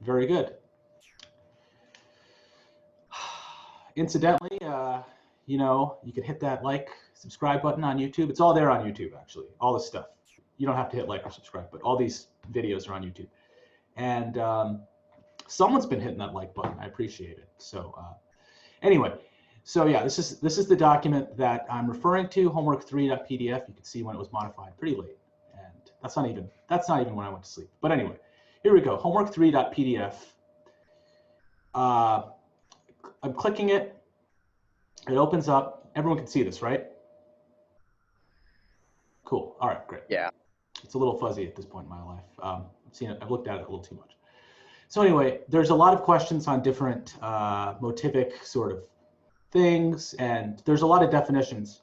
Very good. Incidentally, you know, you can hit that like, subscribe button on YouTube. It's all there on YouTube, actually, all this stuff. You don't have to hit like or subscribe, but all these videos are on YouTube. And someone's been hitting that like button. I appreciate it. So anyway, so yeah, this is the document that I'm referring to, homework3.pdf. You can see when it was modified pretty late, and that's not even when I went to sleep. But anyway, here we go, homework3.pdf. I'm clicking it. It opens up. Everyone can see this, right? Cool. All right, great. Yeah. It's a little fuzzy at this point in my life. I've seen it. I've looked at it a little too much. So anyway, there's a lot of questions on different motivic sort of things, and there's a lot of definitions.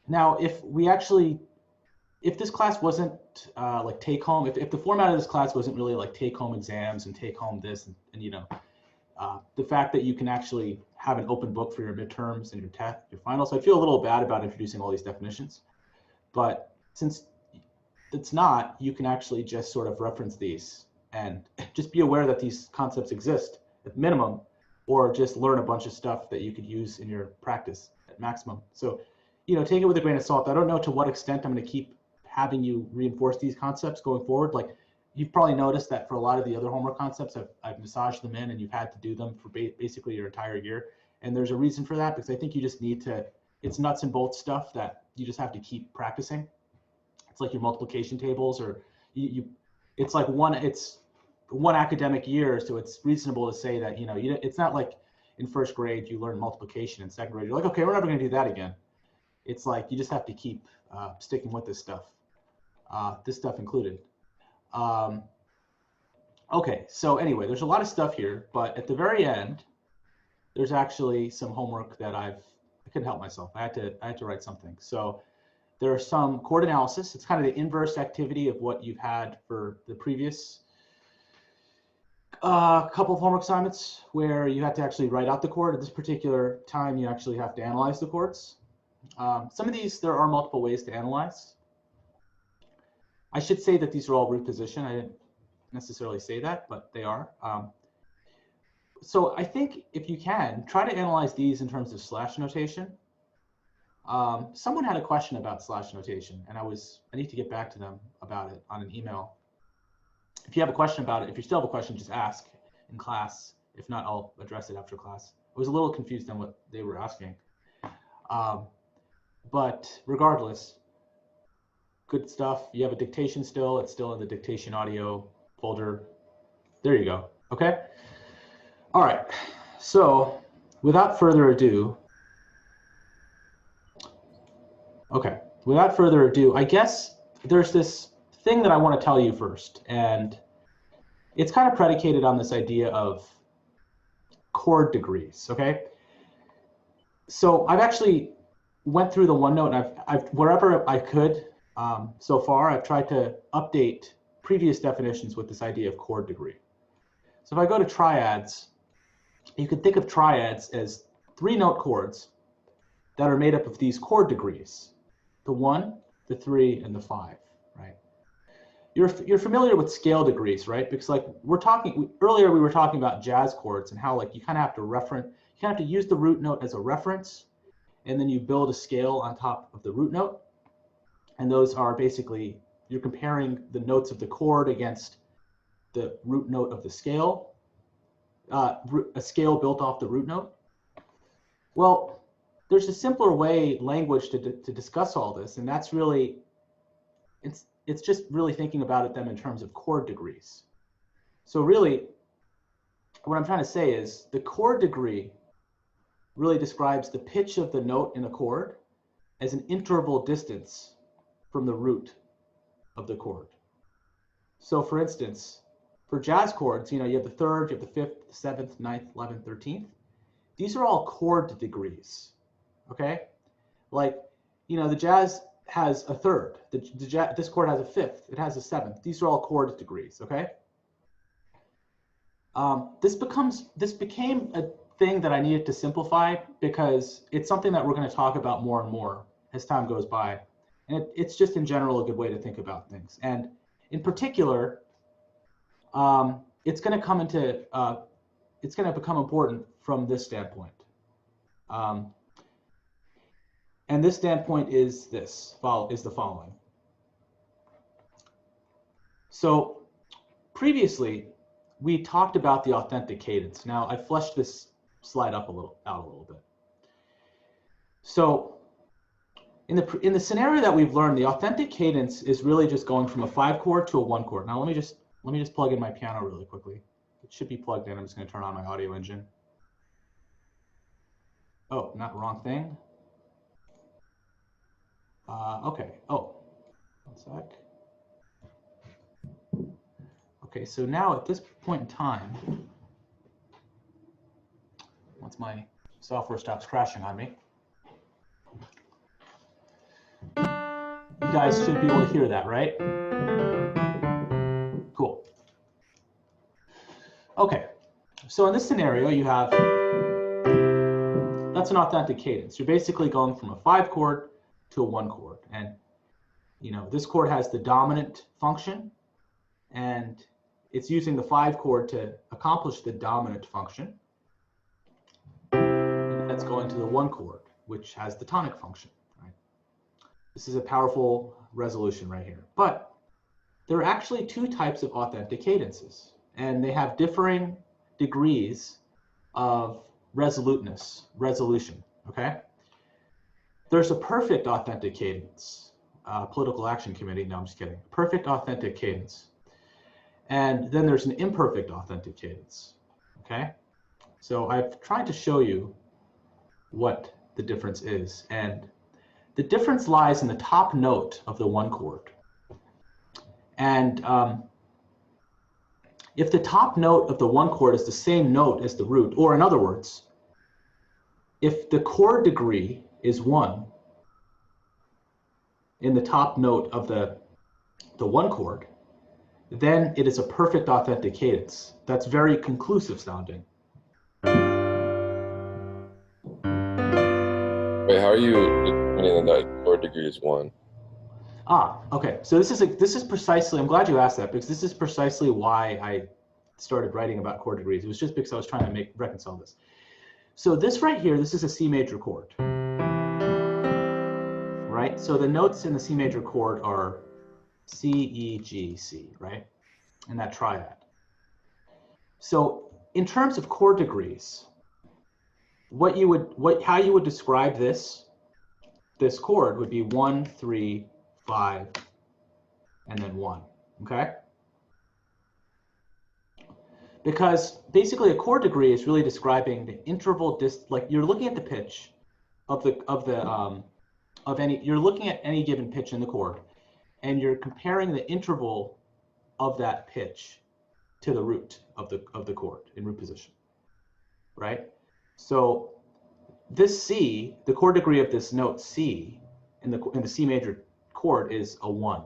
Now, if this class wasn't like take home, if the format of this class wasn't really like take home exams and take home this, and you know, the fact that you can actually have an open book for your midterms and your finals, I feel a little bad about introducing all these definitions. But since it's not, you can actually just sort of reference these and just be aware that these concepts exist at minimum, or just learn a bunch of stuff that you could use in your practice at maximum. So, you know, take it with a grain of salt. I don't know to what extent I'm going to keep having you reinforce these concepts going forward. Like, you've probably noticed that for a lot of the other homework concepts, I've massaged them in, and you've had to do them for basically your entire year. And there's a reason for that, because I think you just need to, it's nuts and bolts stuff that you just have to keep practicing. It's like your multiplication tables, or it's like one academic year, so it's reasonable to say that, you know, it's not like in first grade you learn multiplication, in second grade you're like, okay, we're never going to do that again. It's like you just have to keep sticking with this stuff included. Okay, so anyway, there's a lot of stuff here, but at the very end, there's actually some homework that I couldn't help myself. I had to write something. So there are some chord analysis. It's kind of the inverse activity of what you've had for the previous couple of homework assignments, where you have to actually write out the chord. At this particular time, you actually have to analyze the chords. Some of these, there are multiple ways to analyze. I should say that these are all root position. I didn't necessarily say that, but they are. So I think if you can, try to analyze these in terms of slash notation. Someone had a question about slash notation, and I need to get back to them about it on an email. If you have a question about it, if you still have a question, just ask in class. If not, I'll address it after class. I was a little confused on what they were asking. But regardless, good stuff. You have a dictation still. It's still in the dictation audio folder. There you go. Okay. All right. So without further ado, I guess there's this thing that I want to tell you first, and it's kind of predicated on this idea of chord degrees. Okay. So I've actually went through the OneNote, and I've wherever I could so far, I've tried to update previous definitions with this idea of chord degree. So if I go to triads, you can think of triads as 3-note chords that are made up of these chord degrees: the 1, the 3, and the 5. Right? You're familiar with scale degrees, right? Because like earlier, we were talking about jazz chords and how like you kind of have to use the root note as a reference, and then you build a scale on top of the root note. And those are basically, you're comparing the notes of the chord against the root note of the scale, a scale built off the root note. Well, there's a simpler way language to discuss all this, and that's really, it's just really thinking about them in terms of chord degrees. So really, what I'm trying to say is the chord degree really describes the pitch of the note in a chord as an interval distance from the root of the chord. So for instance, for jazz chords, you know, you have the 3rd, you have the 5th, the 7th, 9th, 11th, 13th. These are all chord degrees, okay? Like, you know, the jazz has a 3rd, this chord has a 5th, it has a 7th. These are all chord degrees, okay? This became a thing that I needed to simplify, because it's something that we're going to talk about more and more as time goes by. And it's just in general a good way to think about things. And in particular, it's going to come into, it's going to become important from this standpoint. And this standpoint is the following. So previously, we talked about the authentic cadence. Now I fleshed this slide up out a little bit. So in the scenario that we've learned, the authentic cadence is really just going from a 5-chord to a 1-chord. Now let me just plug in my piano really quickly. It should be plugged in. I'm just going to turn on my audio engine. Oh, not wrong thing. Okay. Oh, one sec. Okay, so now at this point in time, once my software stops crashing on me, you guys should be able to hear that, right? Cool. Okay, so in this scenario, you have, that's an authentic cadence. You're basically going from a 5-chord to a 1-chord. And, you know, this chord has the dominant function, and it's using the 5-chord to accomplish the dominant function. And that's going to the 1-chord, which has the tonic function. Right? This is a powerful resolution right here. But there are actually 2 types of authentic cadences, and they have differing degrees of resolution, okay? There's a perfect authentic cadence, political action committee, no, I'm just kidding. Perfect authentic cadence. And then there's an imperfect authentic cadence, okay? So I've tried to show you what the difference is. And the difference lies in the top note of the 1-chord. And if the top note of the 1-chord is the same note as the root, or in other words, if the chord degree is 1 in the top note of the 1-chord, then it is a perfect authentic cadence. That's very conclusive sounding. Wait, how are you determining that chord degree is 1? Okay. So this is precisely, I'm glad you asked that, because this is precisely why I started writing about chord degrees. It was just because I was trying to reconcile this. So this right here, this is a C major chord, right? So the notes in the C major chord are C, E, G, C, right? In that triad. So in terms of chord degrees, how you would describe this chord would be 1, 3, 5, and then 1, okay? Because basically a chord degree is really describing the interval like you're looking at the pitch you're looking at any given pitch in the chord, and you're comparing the interval of that pitch to the root of the chord in root position, right? So this C, the chord degree of this note C in the C major chord is a 1,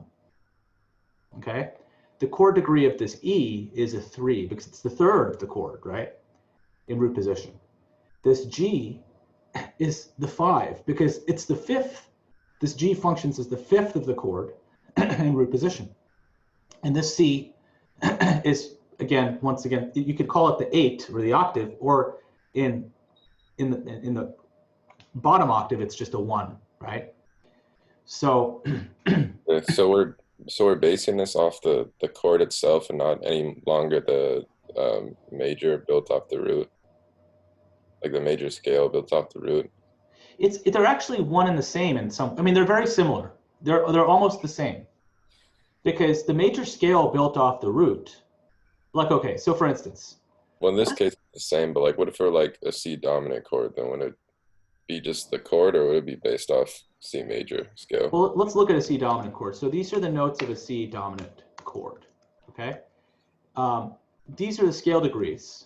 okay? The chord degree of this E is a 3 because it's the 3rd of the chord, right? In root position. This G is the 5 because it's the 5th. This G functions as the 5th of the chord in root position. And this C is, once again, you could call it the 8 or the octave, or in the bottom octave, it's just a 1, right? So So we're basing this off the chord itself and not any longer the major built off the root, like the major scale built off the root. They're actually one and the same in some. I mean, they're very similar. They're almost the same, because the major scale built off the root. Like, okay, so for instance. Well, in this case, it's the same. But like, what if we're like a C dominant chord? Then would it be just the chord, or would it be based off C major scale? Well, let's look at a C dominant chord. So these are the notes of a C dominant chord, okay? These are the scale degrees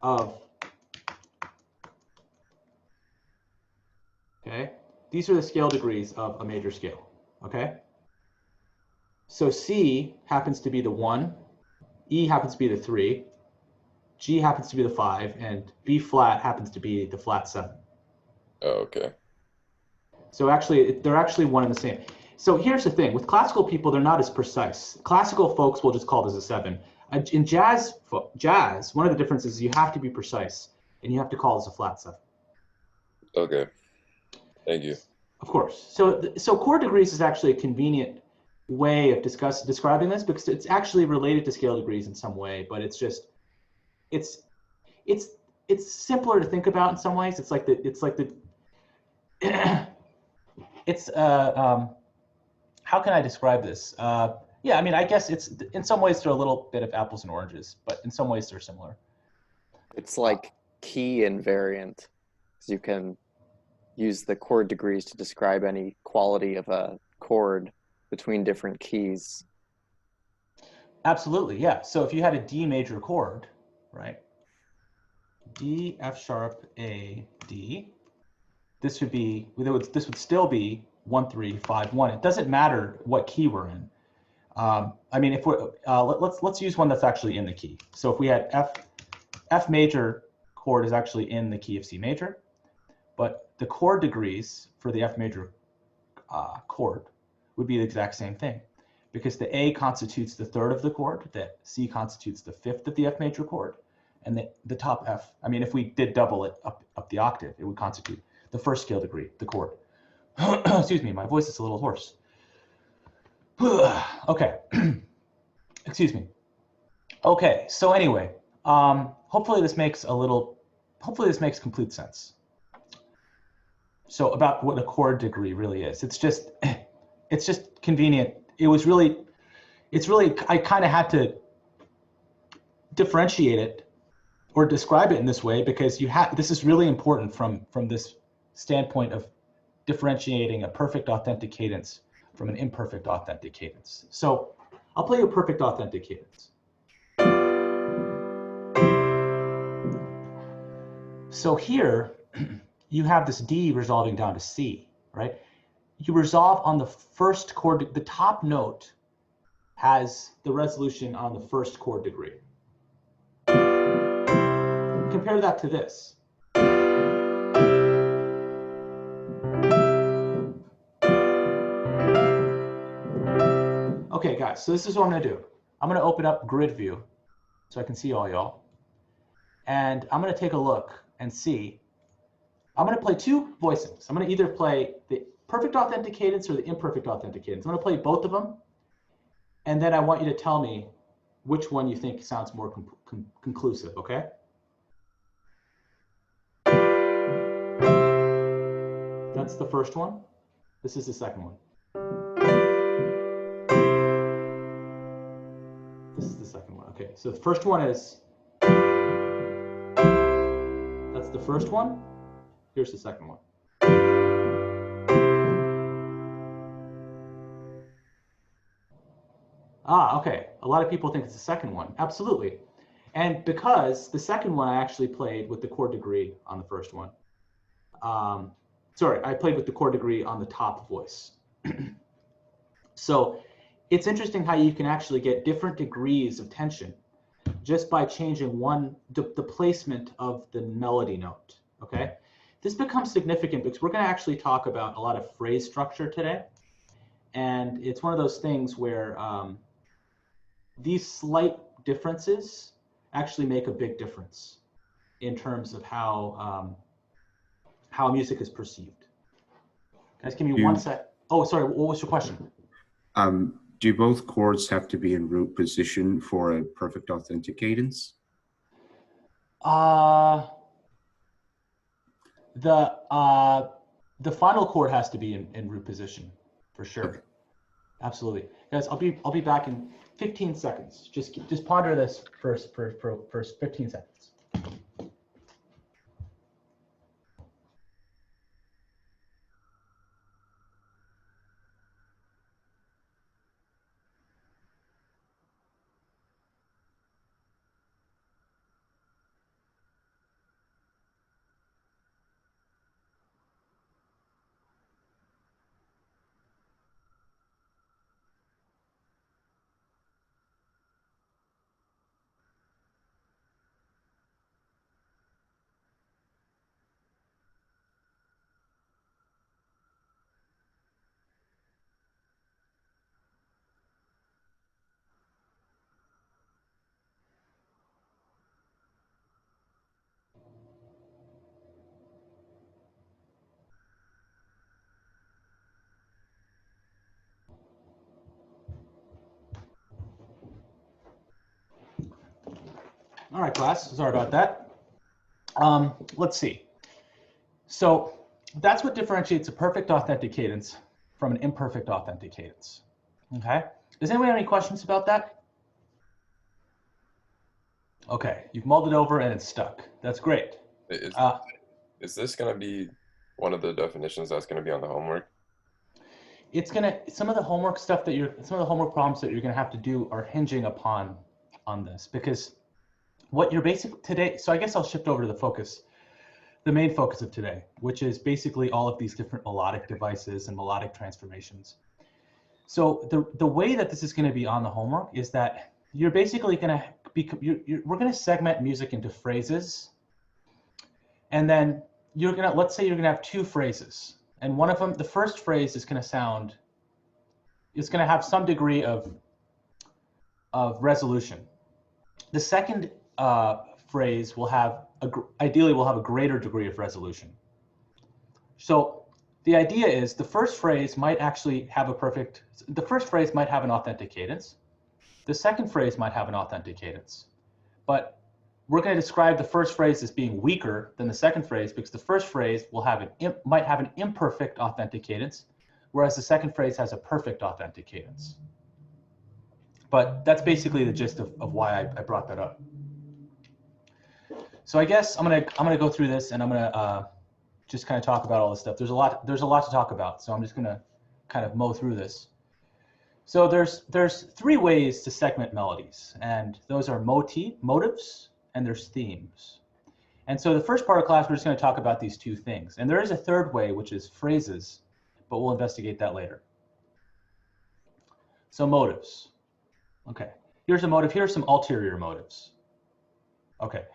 of, okay? These are the scale degrees of a major scale, okay? So C happens to be the 1, E happens to be the 3, G happens to be the 5, and B flat happens to be the flat 7. Oh, okay. So actually, they're actually one and the same. So here's the thing. With classical people, they're not as precise. Classical folks will just call this a 7. In jazz, one of the differences is you have to be precise, and you have to call this a flat 7. Okay. Thank you. Of course. So chord degrees is actually a convenient way of describing this, because it's actually related to scale degrees in some way, but it's just it's simpler to think about in some ways. It's like the it's how can I describe this? Yeah, I mean, I guess it's in some ways they're a little bit of apples and oranges, but in some ways they're similar. It's like key invariant, because you can use the chord degrees to describe any quality of a chord between different keys. Absolutely, yeah. So if you had a D major chord, right? D, F sharp, A, D. This would still be 1 3 5 1. It doesn't matter what key we're in. I mean, if we're let's use one that's actually in the key. So if we had F major chord is actually in the key of C major, but the chord degrees for the F major chord would be the exact same thing, because the A constitutes the third of the chord, the C constitutes the fifth of the F major chord, and the top F, I mean, if we did double it up the octave, it would constitute the first scale degree, the chord. Excuse me, my voice is a little hoarse. Okay, excuse me. Okay, so anyway, hopefully this makes complete sense. So about what a chord degree really is, it's just convenient. I kind of had to differentiate it or describe it in this way, because this is really important from this standpoint of differentiating a perfect authentic cadence from an imperfect authentic cadence. So I'll play you a perfect authentic cadence. So here you have this D resolving down to C, right? You resolve on the first chord, the top note has the resolution on the first chord degree. Compare that to this. Okay, guys, so this is what I'm gonna do. I'm gonna open up grid view so I can see all y'all. And I'm gonna take a look and see. I'm gonna play 2 voicings. I'm gonna either play the perfect authentic cadence or the imperfect authentic cadence. I'm gonna play both of them. And then I want you to tell me which one you think sounds more conclusive, okay? That's the first one. This is the second one. This is the second one. Okay, so the first one is, that's the first one. Here's the second one. Ah, okay. A lot of people think it's the second one. Absolutely. And because the second one I actually played with the chord degree on the first one. Sorry, I played with the chord degree on the top voice. So it's interesting how you can actually get different degrees of tension just by changing the placement of the melody note, okay? This becomes significant because we're gonna actually talk about a lot of phrase structure today. And it's one of those things where these slight differences actually make a big difference in terms of how music is perceived. Guys, give me 1 sec. Oh, sorry, what was your question? Do both chords have to be in root position for a perfect authentic cadence? The final chord has to be in root position for sure. Okay. Absolutely, guys. I'll be back in 15 seconds. Just ponder this for 15 seconds. All right, class, sorry about that. Let's see. So that's what differentiates a perfect authentic cadence from an imperfect authentic cadence. Okay, does anyone have any questions about that? Okay, you've mulled it over and it's stuck. That's great. Is this going to be one of the definitions that's going to be on the homework? It's gonna, some of the homework stuff that some of the homework problems that you're gonna have to do are hinging upon on this, because what you're basically today, so I guess I'll shift over to the focus, the main focus of today, which is basically all of these different melodic devices and melodic transformations. So the way that this is gonna be on the homework is that you're basically gonna be, we're gonna segment music into phrases, and then you're gonna, let's say you're gonna have two phrases. And one of them, the first phrase is going to sound, it's going to have some degree of resolution. The second phrase will have, ideally will have a greater degree of resolution. So the idea is the first phrase might actually have the first phrase might have an authentic cadence. The second phrase might have an authentic cadence. But we're going to describe the first phrase as being weaker than the second phrase because the first phrase will have might have an imperfect authentic cadence, whereas the second phrase has a perfect authentic cadence. But that's basically the gist of why I brought that up. So I guess I'm gonna go through this and I'm gonna just kind of talk about all this stuff. There's a lot to talk about, so I'm just gonna kind of mow through this. So there's three ways to segment melodies, and those are motives, and there's themes. And so the first part of class, we're just going to talk about these two things. And there is a third way, which is phrases, but we'll investigate that later. So motives. Okay, here's a motive. Here's some ulterior motives. Okay,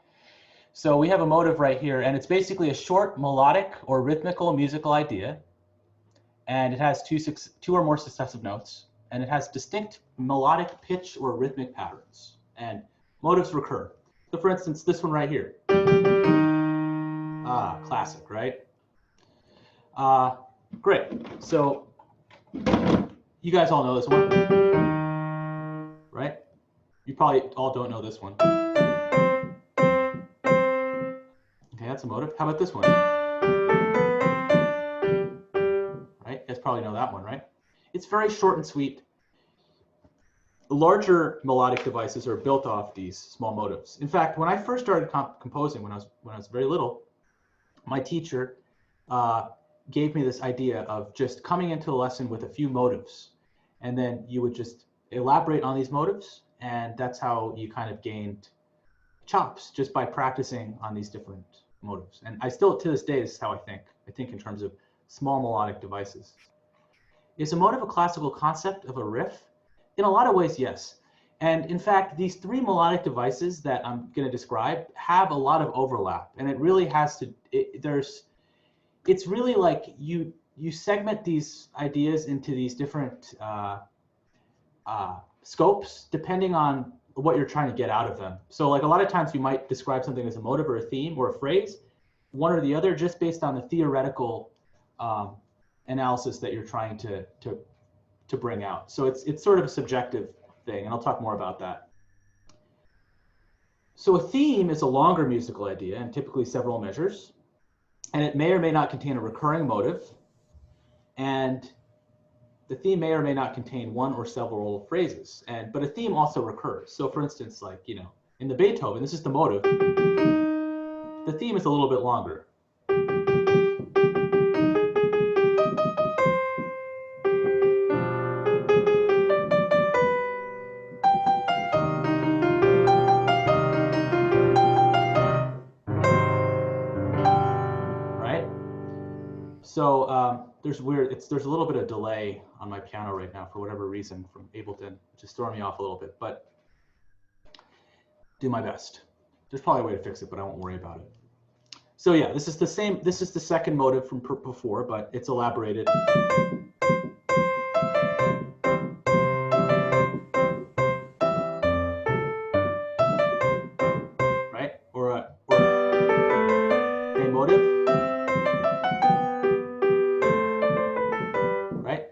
so we have a motive right here, and it's basically a short melodic or rhythmical musical idea. And it has two or more successive notes, and it has distinct melodic pitch or rhythmic patterns. And motives recur. So for instance, this one right here. Classic, right? Great. So you guys all know this one, right? You probably all don't know this one. Okay, that's a motive. How about this one? Right? You guys probably know that one, right? It's very short and sweet. Larger melodic devices are built off these small motives. In fact, when I first started composing, when I was very little, my teacher gave me this idea of just coming into a lesson with a few motives, and then you would just elaborate on these motives, and that's how you kind of gained chops, just by practicing on these different motives. And I still, to this day, this is how I think. I think in terms of small melodic devices. Is a motive a classical concept of a riff? In a lot of ways, yes. And in fact, these three melodic devices that I'm going to describe have a lot of overlap, and it really has to, it's really like you segment these ideas into these different scopes depending on what you're trying to get out of them. So like a lot of times you might describe something as a motive or a theme or a phrase, one or the other, just based on the theoretical analysis that you're trying to bring out. So it's sort of a subjective thing, and I'll talk more about that. So a theme is a longer musical idea, and typically several measures, and it may or may not contain a recurring motive, and the theme may or may not contain one or several phrases, but a theme also recurs. So for instance, like, you know, in the Beethoven, this is the motive, the theme is a little bit longer. So there's a little bit of delay on my piano right now for whatever reason from Ableton, which is throwing me off a little bit, but do my best. There's probably a way to fix it, but I won't worry about it. So yeah, this is the same. This is the second motive from before, but it's elaborated. Right? Or a motive.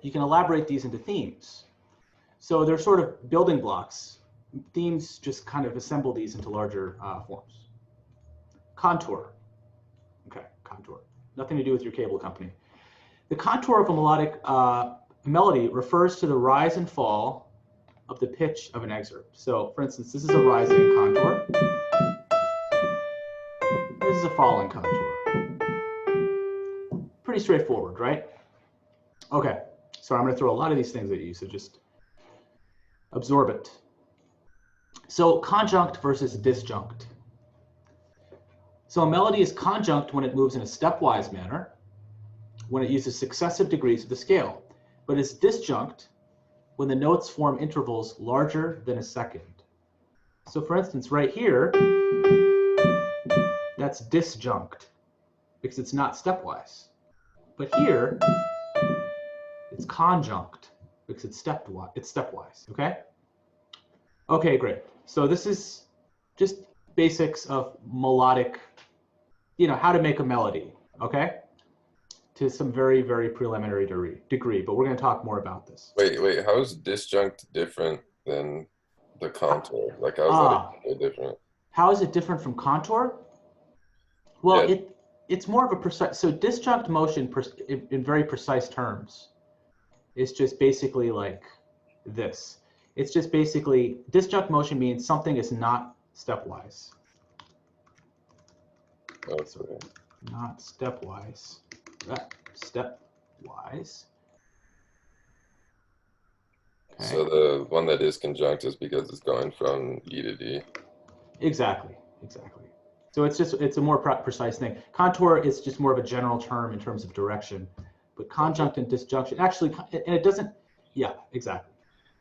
You can elaborate these into themes. So they're sort of building blocks, themes just kind of assemble these into larger forms. Contour. Okay, contour. Nothing to do with your cable company. The contour of a melodic melody refers to the rise and fall of the pitch of an excerpt. So, for instance, this is a rising contour. This is a falling contour. Pretty straightforward, right? Okay, so I'm going to throw a lot of these things at you, so just absorb it. So, conjunct versus disjunct. So, a melody is conjunct when it moves in a stepwise manner, when it uses successive degrees of the scale, but it's disjunct when the notes form intervals larger than a second. So for instance, right here, that's disjunct because it's not stepwise. But here, it's conjunct because it's stepwise, okay? Okay, great. So this is just basics of melodic, how to make a melody, okay? To some very, very preliminary degree, but we're going to talk more about this. Wait, how is disjunct different than the contour? Like, how is that different? How is it different from contour? Well, Yeah. it's more of a precise, so disjunct motion in very precise terms is just basically like this. It's just basically, disjunct motion means something is not stepwise. Okay. So, not stepwise. Stepwise. Okay. So the one that is conjunct is because it's going from E to D. Exactly. So it's a more precise thing. Contour is just more of a general term in terms of direction, but conjunct and disjunction actually, and it doesn't. Yeah, exactly.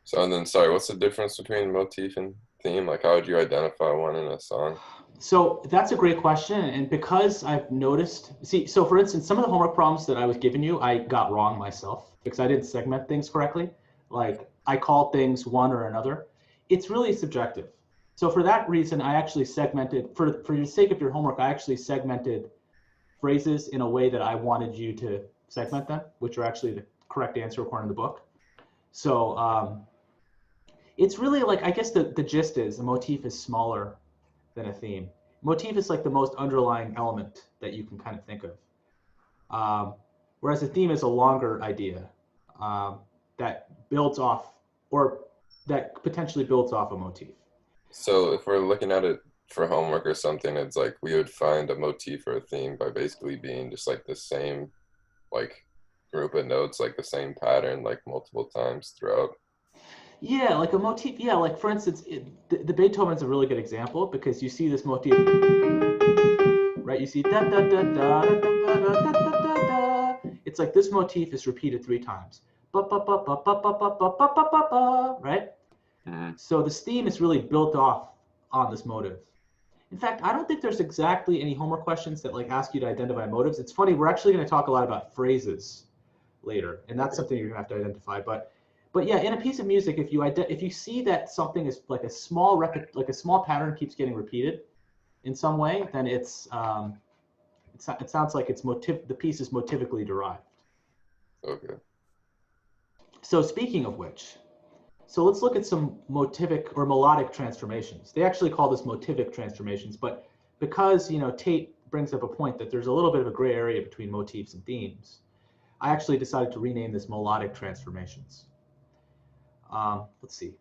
So and then, sorry, what's the difference between motif and theme? Like, how would you identify one in a song? So that's a great question, and because I've noticed, so for instance, some of the homework problems that I was giving you, I got wrong myself because I didn't segment things correctly. Like I called things one or another. It's really subjective. So for that reason, I actually segmented, for the sake of your homework, I actually segmented phrases in a way that I wanted you to segment them, which are actually the correct answer according to the book. So it's really like, I guess the gist is a motif is smaller than a theme. Motif is like the most underlying element that you can kind of think of. Whereas a theme is a longer idea that builds off, or that potentially builds off a motif. So if we're looking at it for homework or something, it's like we would find a motif or a theme by basically being just like the same like group of notes, like the same pattern, like multiple times throughout. Yeah, like a motif. Yeah, like for instance, the Beethoven's a really good example because you see this motif, right? You see da da da da da da da da da da. It's like this motif is repeated 3 times. Ba ba ba ba ba ba ba ba ba ba ba, right? So this theme is really built off on this motive. In fact, I don't think there's exactly any homework questions that like ask you to identify motives. It's funny, we're actually going to talk a lot about phrases later, and that's something you're going to have to identify. But yeah, in a piece of music, if you see that something is like a small pattern keeps getting repeated in some way, then it sounds like the piece is motivically derived. Okay. So speaking of which, so let's look at some motivic or melodic transformations. They actually call this motivic transformations, but because Tate brings up a point that there's a little bit of a gray area between motifs and themes, I actually decided to rename this melodic transformations. Let's see.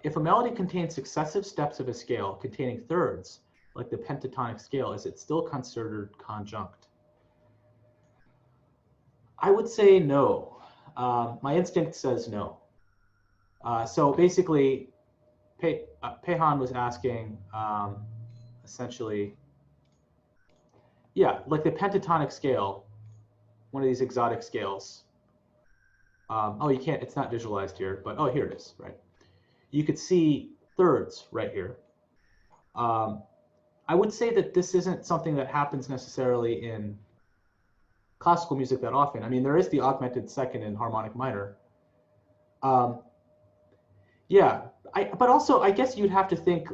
If a melody contains successive steps of a scale containing thirds, like the pentatonic scale, is it still considered conjunct? I would say no. My instinct says no. So basically, Pehan was asking essentially, yeah, like the pentatonic scale, one of these exotic scales. Oh, you can't, it's not visualized here, but oh, here it is, right? You could see thirds right here. I would say that this isn't something that happens necessarily in classical music that often. I mean, there is the augmented second in harmonic minor. Yeah, but also I guess you'd have to think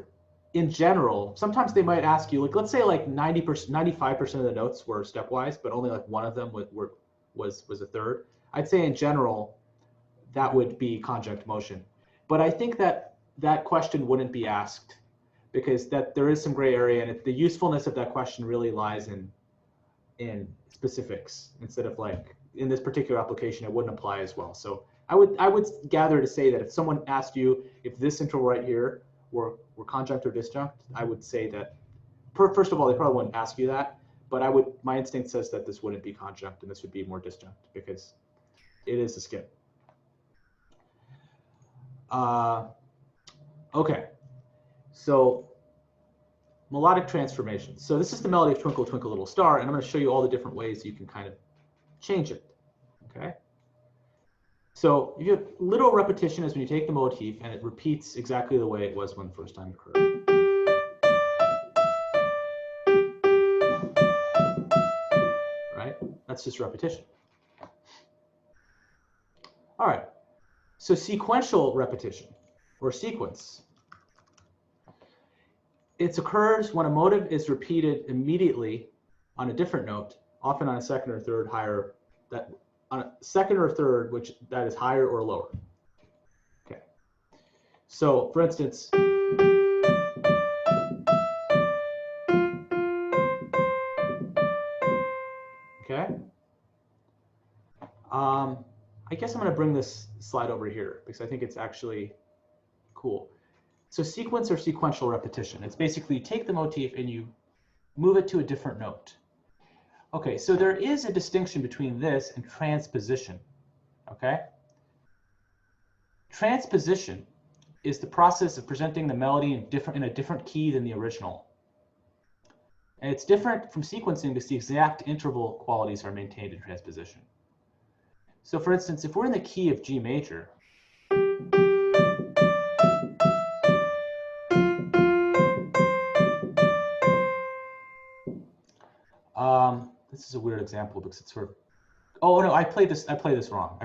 in general. Sometimes they might ask you, like, let's say like 90%, 95% of the notes were stepwise, but only like one of them was a third. I'd say in general, that would be conjunct motion. But I think that that question wouldn't be asked because that there is some gray area, and the usefulness of that question really lies in specifics instead of like in this particular application it wouldn't apply as well. So I would gather to say that if someone asked you if this interval right here were conjunct or disjunct, I would say that first of all they probably wouldn't ask you that, but my instinct says that this wouldn't be conjunct and this would be more disjunct because it is a skip. Okay, so melodic transformations. So this is the melody of Twinkle Twinkle Little Star, and I'm going to show you all the different ways you can kind of change it. Okay. So you have literal repetition is when you take the motif and it repeats exactly the way it was when the first time it occurred. Right? That's just repetition. All right. So sequential repetition or sequence. It occurs when a motive is repeated immediately on a different note, often on a second or third higher, that on a second or third, which that is higher or lower. Okay. So for instance, okay. I guess I'm going to bring this slide over here because I think it's actually cool. So sequence or sequential repetition. It's basically you take the motif and you move it to a different note. Okay, so there is a distinction between this and transposition. Okay? Transposition is the process of presenting the melody in a different key than the original. And it's different from sequencing because the exact interval qualities are maintained in transposition. So for instance, if we're in the key of G major, this is a weird example because it's sort of, oh no, I play this wrong.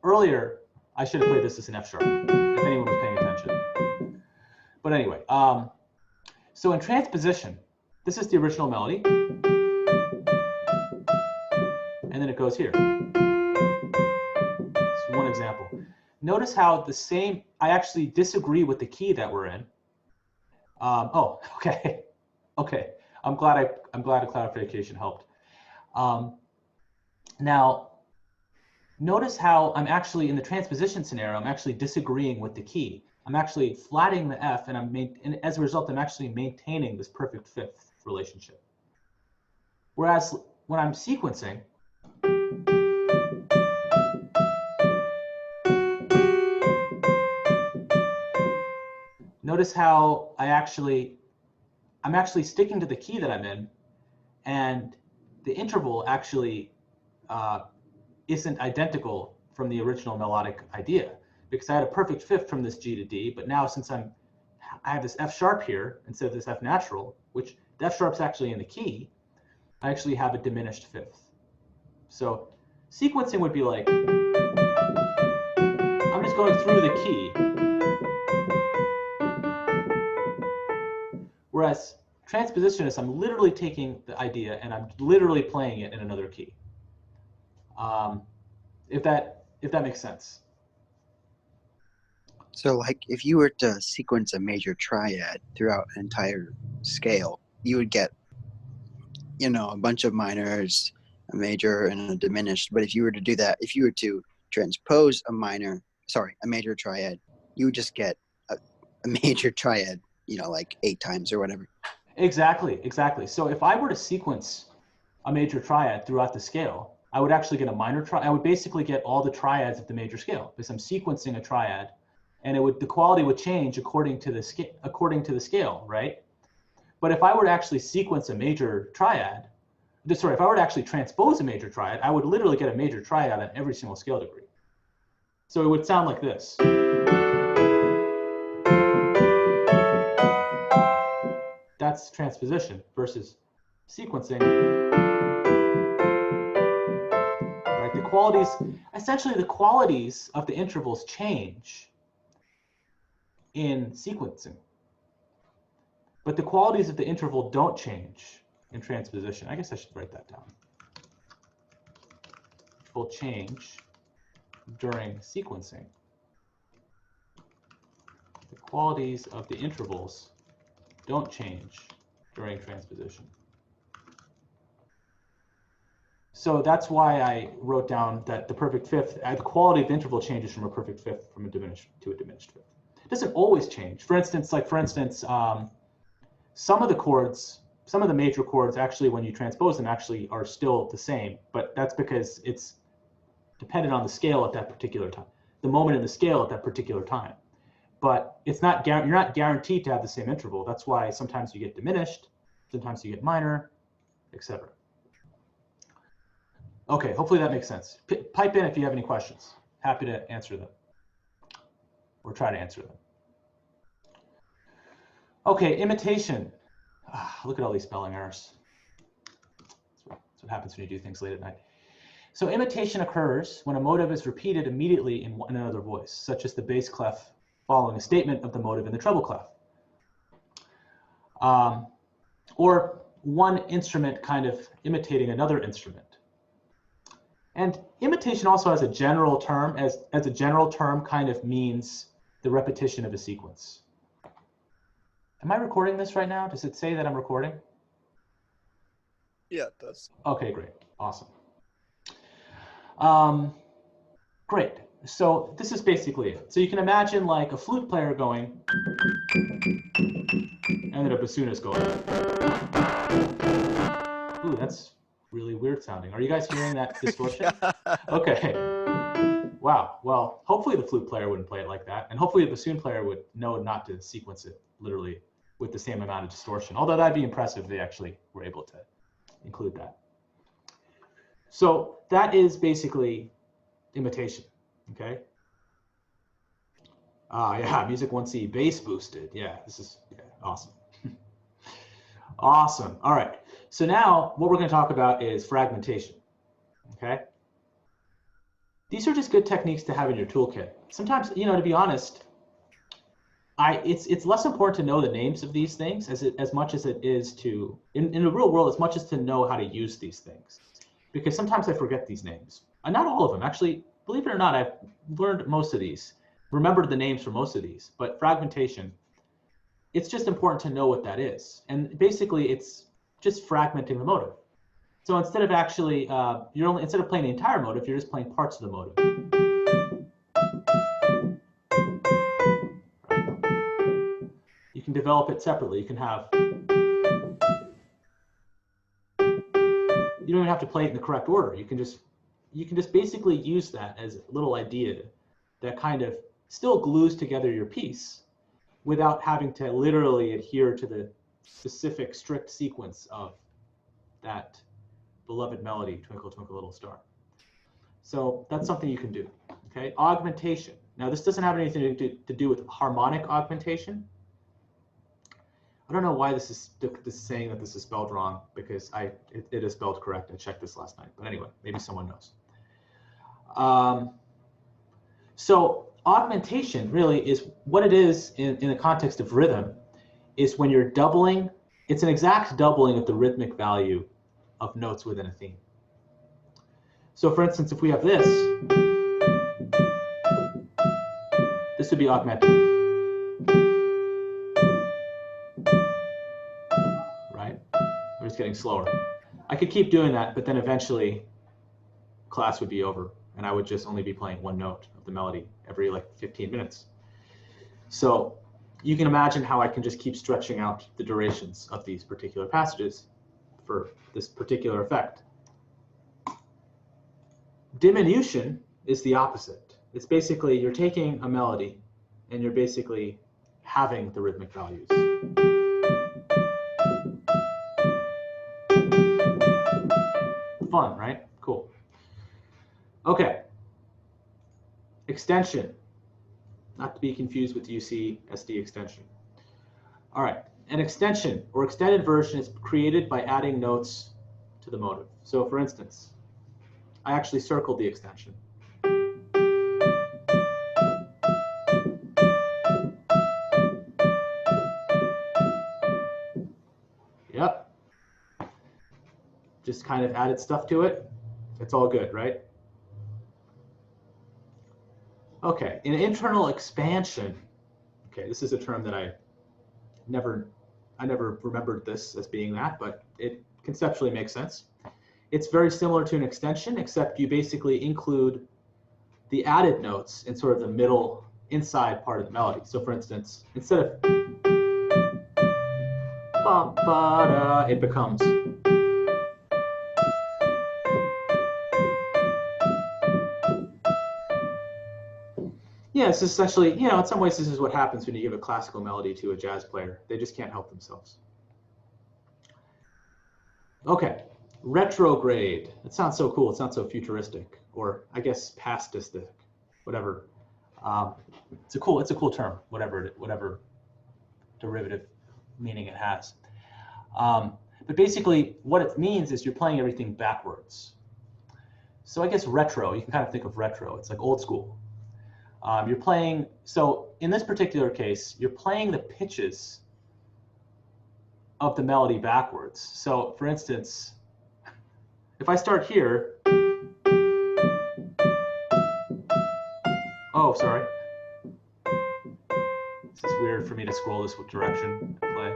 Earlier, I should have played this as an F sharp, if anyone was paying attention. But anyway, so in transposition, this is the original melody, and then it goes here. It's one example. Notice how the same, I actually disagree with the key that we're in. Oh, okay, okay. I'm glad a clarification helped. Now, notice how I'm actually in the transposition scenario, I'm actually disagreeing with the key. I'm actually flatting the F, and and as a result, I'm actually maintaining this perfect fifth relationship. Whereas when I'm sequencing, notice how I'm actually sticking to the key that I'm in, and the interval actually isn't identical from the original melodic idea, because I had a perfect fifth from this G to D, but now since I have this F sharp here instead of this F natural, which the F sharp's actually in the key, I actually have a diminished fifth. So sequencing would be like, I'm just going through the key. Whereas transposition is I'm literally taking the idea and I'm literally playing it in another key. If that makes sense. So like if you were to sequence a major triad throughout an entire scale, you would get, you know, a bunch of minors, a major, and a diminished. But if you were to do that, if you were to transpose a major triad, you would just get a major triad, you know, like 8 times or whatever. Exactly. So if I were to sequence a major triad throughout the scale, I would actually get a minor triad. I would basically get all the triads of the major scale because I'm sequencing a triad, and the quality would change according to the scale, right? But if I were to actually sequence a major triad, if I were to actually transpose a major triad, I would literally get a major triad on every single scale degree. So it would sound like this. That's transposition versus sequencing. Right? The qualities, essentially the qualities of the intervals change in sequencing, but the qualities of the interval don't change in transposition. I guess I should write that down. Will change during sequencing. qualities of the intervals don't change during transposition. So that's why I wrote down that the perfect fifth, the quality of the interval changes from a perfect fifth from a diminished to a diminished fifth. It doesn't always change. For instance, some of the chords, some of the major chords actually, when you transpose them, actually are still the same, but that's because it's dependent on the scale at that particular time, the moment in the scale at that particular time. But it's not, you're not guaranteed to have the same interval. That's why sometimes you get diminished, sometimes you get minor, etc. Okay, hopefully that makes sense. Pipe in if you have any questions. Happy to answer them, or try to answer them. Okay, imitation. Look at all these spelling errors. That's what happens when you do things late at night. So imitation occurs when a motive is repeated immediately in another voice, such as the bass clef following a statement of the motive in the treble clef. Or one instrument kind of imitating another instrument. And imitation also has a general term, as a general term kind of means the repetition of a sequence. Am I recording this right now? Does it say that I'm recording? Yeah, it does. Okay, great. Awesome. Great. So this is basically it. So you can imagine like a flute player going, and then a bassoonist going. Ooh, that's really weird sounding. Are you guys hearing that distortion? Okay. Wow. Well, hopefully the flute player wouldn't play it like that. And hopefully the bassoon player would know not to sequence it literally with the same amount of distortion. Although that'd be impressive if they actually were able to include that. So that is basically imitation, okay? Yeah, music 1C, bass boosted. Yeah, this is awesome. Awesome. All right. So now what we're going to talk about is fragmentation, okay? These are just good techniques to have in your toolkit. Sometimes, you know, to be honest, it's less important to know the names of these things as much as it is to, in the real world, as much as to know how to use these things. Because sometimes I forget these names. Not all of them. Actually, believe it or not, I've learned most of these, remembered the names for most of these. But fragmentation, it's just important to know what that is. And basically, it's just fragmenting the motive. So instead of actually, instead of playing the entire motive, you're just playing parts of the motive. Right? You can develop it separately. You can have, you don't even have to play it in the correct order. You can just basically use that as a little idea that kind of still glues together your piece without having to literally adhere to the specific strict sequence of that beloved melody, Twinkle, Twinkle, Little Star. So that's something you can do, okay? Augmentation. Now this doesn't have anything to do with harmonic augmentation. I don't know why this is saying that this is spelled wrong, because it is spelled correct. I checked this last night, but anyway, maybe someone knows. So augmentation really is what it is in the context of rhythm, is when you're doubling, it's an exact doubling of the rhythmic value of notes within a theme. So for instance, if we have this would be augmented. Right? We're just getting slower. I could keep doing that, but then eventually class would be over and I would just only be playing one note of the melody every like 15 minutes. So you can imagine how I can just keep stretching out the durations of these particular passages for this particular effect. Diminution is the opposite. It's basically you're taking a melody and you're basically having the rhythmic values. Fun, right? Cool. Okay. Extension. Not to be confused with UCSD extension. All right. An extension or extended version is created by adding notes to the motive. So for instance, I actually circled the extension. Yep. Just kind of added stuff to it. It's all good, right? Okay, in internal expansion, Okay, this is a term that I never remembered this as being that, but it conceptually makes sense. It's very similar to an extension, except you basically include the added notes in sort of the middle inside part of the melody. So for instance, instead of ba, ba, da, it becomes yeah, it's essentially, you know, in some ways this is what happens when you give a classical melody to a jazz player. They just can't help themselves. Okay, retrograde. It sounds so cool. It sounds so futuristic, or I guess pastistic, whatever. It's a cool term, whatever derivative meaning it has. But basically, what it means is you're playing everything backwards. So I guess retro, you can kind of think of retro. It's like old school. You're playing, so in this particular case, you're playing the pitches of the melody backwards. So for instance, if I start here, oh, sorry. This is weird for me to scroll this direction to play.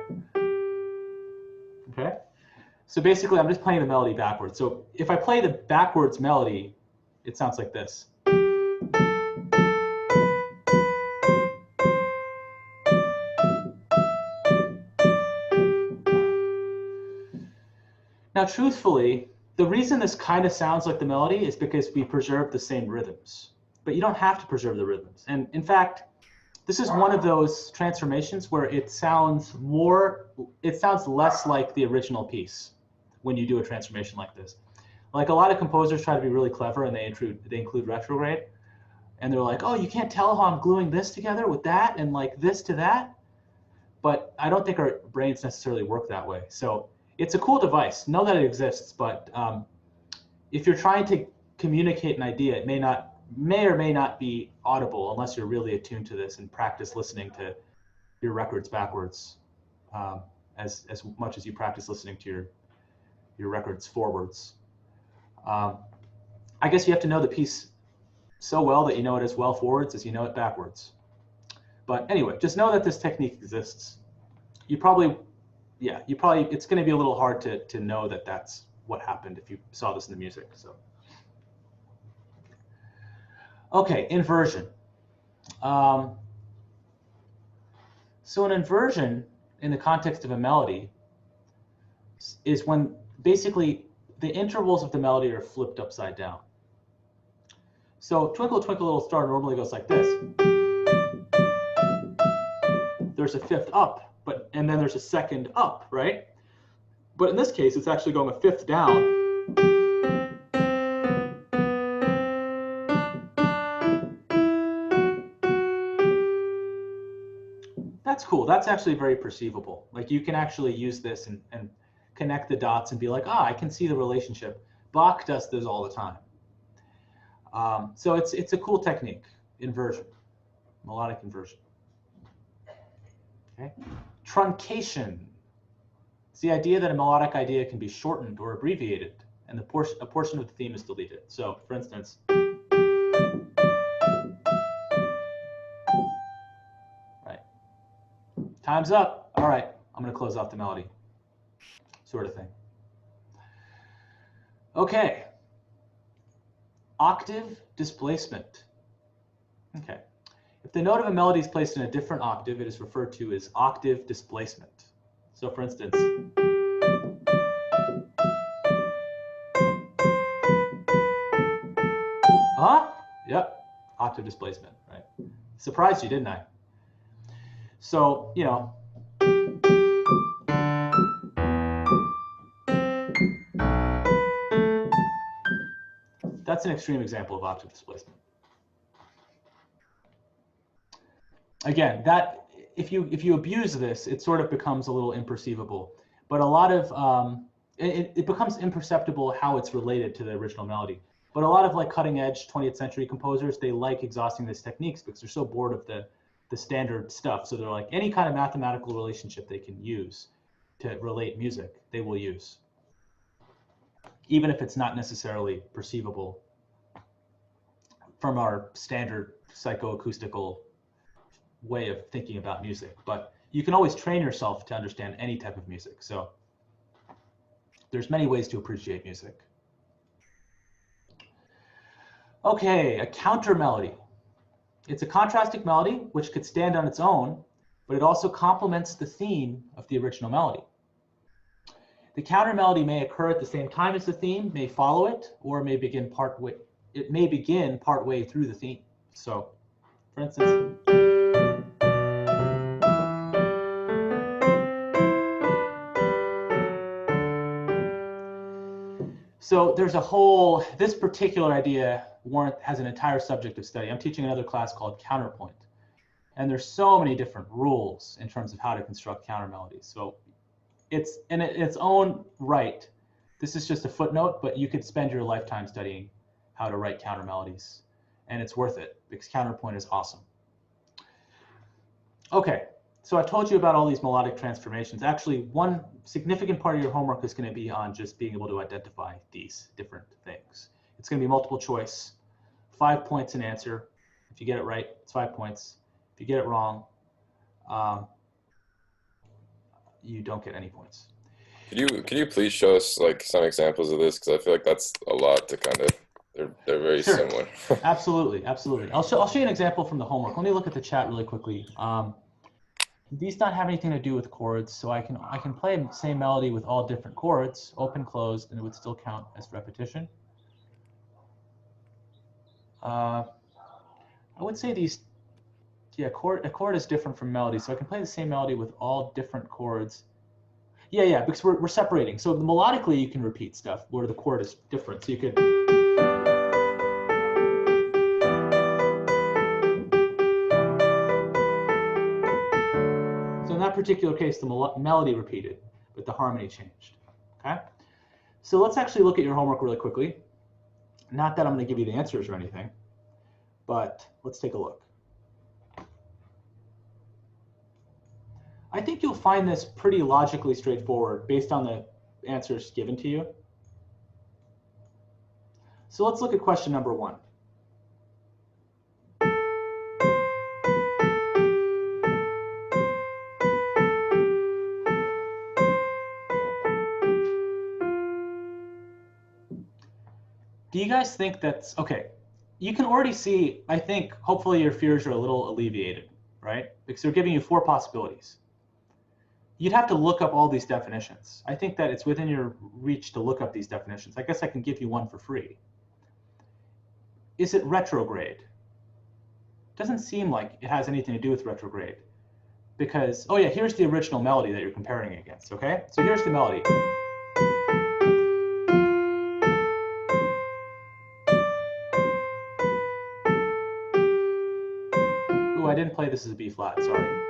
Okay. So basically, I'm just playing the melody backwards. So if I play the backwards melody, it sounds like this. Now, truthfully, the reason this kind of sounds like the melody is because we preserve the same rhythms. But you don't have to preserve the rhythms. And in fact, this is one of those transformations where it sounds less like the original piece when you do a transformation like this. Like a lot of composers try to be really clever and they include retrograde. And they're like, oh, you can't tell how I'm gluing this together with that and like this to that. But I don't think our brains necessarily work that way. So it's a cool device. Know that it exists, but if you're trying to communicate an idea, it may or may not be audible unless you're really attuned to this and practice listening to your records backwards as much as you practice listening to your records forwards. I guess you have to know the piece so well that you know it as well forwards as you know it backwards. But anyway, just know that this technique exists. It's going to be a little hard to know that that's what happened if you saw this in the music. So, okay, inversion. So an inversion in the context of a melody is when basically the intervals of the melody are flipped upside down. So Twinkle, Twinkle, Little Star normally goes like this. There's a fifth up, and then there's a second up, right? But in this case, it's actually going a fifth down. That's cool. That's actually very perceivable. Like you can actually use this and connect the dots and be like, I can see the relationship. Bach does this all the time. So it's a cool technique, inversion, melodic inversion. Okay. Truncation. It's the idea that a melodic idea can be shortened or abbreviated, and a portion of the theme is deleted. So, for instance, right, time's up. All right, I'm going to close off the melody, sort of thing. Okay, octave displacement. Okay, if the note of a melody is placed in a different octave, it is referred to as octave displacement. So for instance, yep, octave displacement, right? Surprised you, didn't I? So, you know, that's an extreme example of octave displacement. Again, that if you abuse this, it sort of becomes a little imperceivable. But a lot of it becomes imperceptible how it's related to the original melody. But a lot of like cutting edge 20th century composers, they like exhausting these techniques because they're so bored of the standard stuff. So they're like, any kind of mathematical relationship they can use to relate music, they will use, even if it's not necessarily perceivable from our standard psychoacoustical way of thinking about music, but you can always train yourself to understand any type of music. So there's many ways to appreciate music. Okay, a counter melody. It's a contrasting melody which could stand on its own, but it also complements the theme of the original melody. The counter melody may occur at the same time as the theme, may follow it, or may begin partway. It may begin partway through the theme. So, for instance, so there's a whole, this particular idea has an entire subject of study. I'm teaching another class called counterpoint. And there's so many different rules in terms of how to construct counter melodies. So it's in its own right. This is just a footnote, but you could spend your lifetime studying how to write counter melodies. And it's worth it because counterpoint is awesome. Okay, so I've told you about all these melodic transformations. Actually, one significant part of your homework is going to be on just being able to identify these different things. It's going to be multiple choice, 5 points an answer. If you get it right, it's 5 points. If you get it wrong, you don't get any points. Could you please show us like some examples of this? Because I feel like that's a lot to kind of, they're very Sure. similar. Absolutely, absolutely. I'll show you an example from the homework. Let me look at the chat really quickly. These don't have anything to do with chords, so I can play the same melody with all different chords, open, closed, and it would still count as repetition. I would say these, yeah, a chord is different from melody, so I can play the same melody with all different chords. Yeah, because we're separating. So melodically, you can repeat stuff where the chord is different. So you could. So in that particular case, the melody repeated, but the harmony changed. Okay. So let's actually look at your homework really quickly. Not that I'm going to give you the answers or anything, but let's take a look. I think you'll find this pretty logically straightforward based on the answers given to you. So let's look at question number 1. Do you guys think that's, okay, you can already see, I think, hopefully your fears are a little alleviated, right? Because they're giving you 4 possibilities. You'd have to look up all these definitions. I think that it's within your reach to look up these definitions. I guess I can give you one for free. Is it retrograde? Doesn't seem like it has anything to do with retrograde. Because, oh yeah, here's the original melody that you're comparing against, okay? So here's the melody. Ooh, I didn't play this as a B flat, sorry.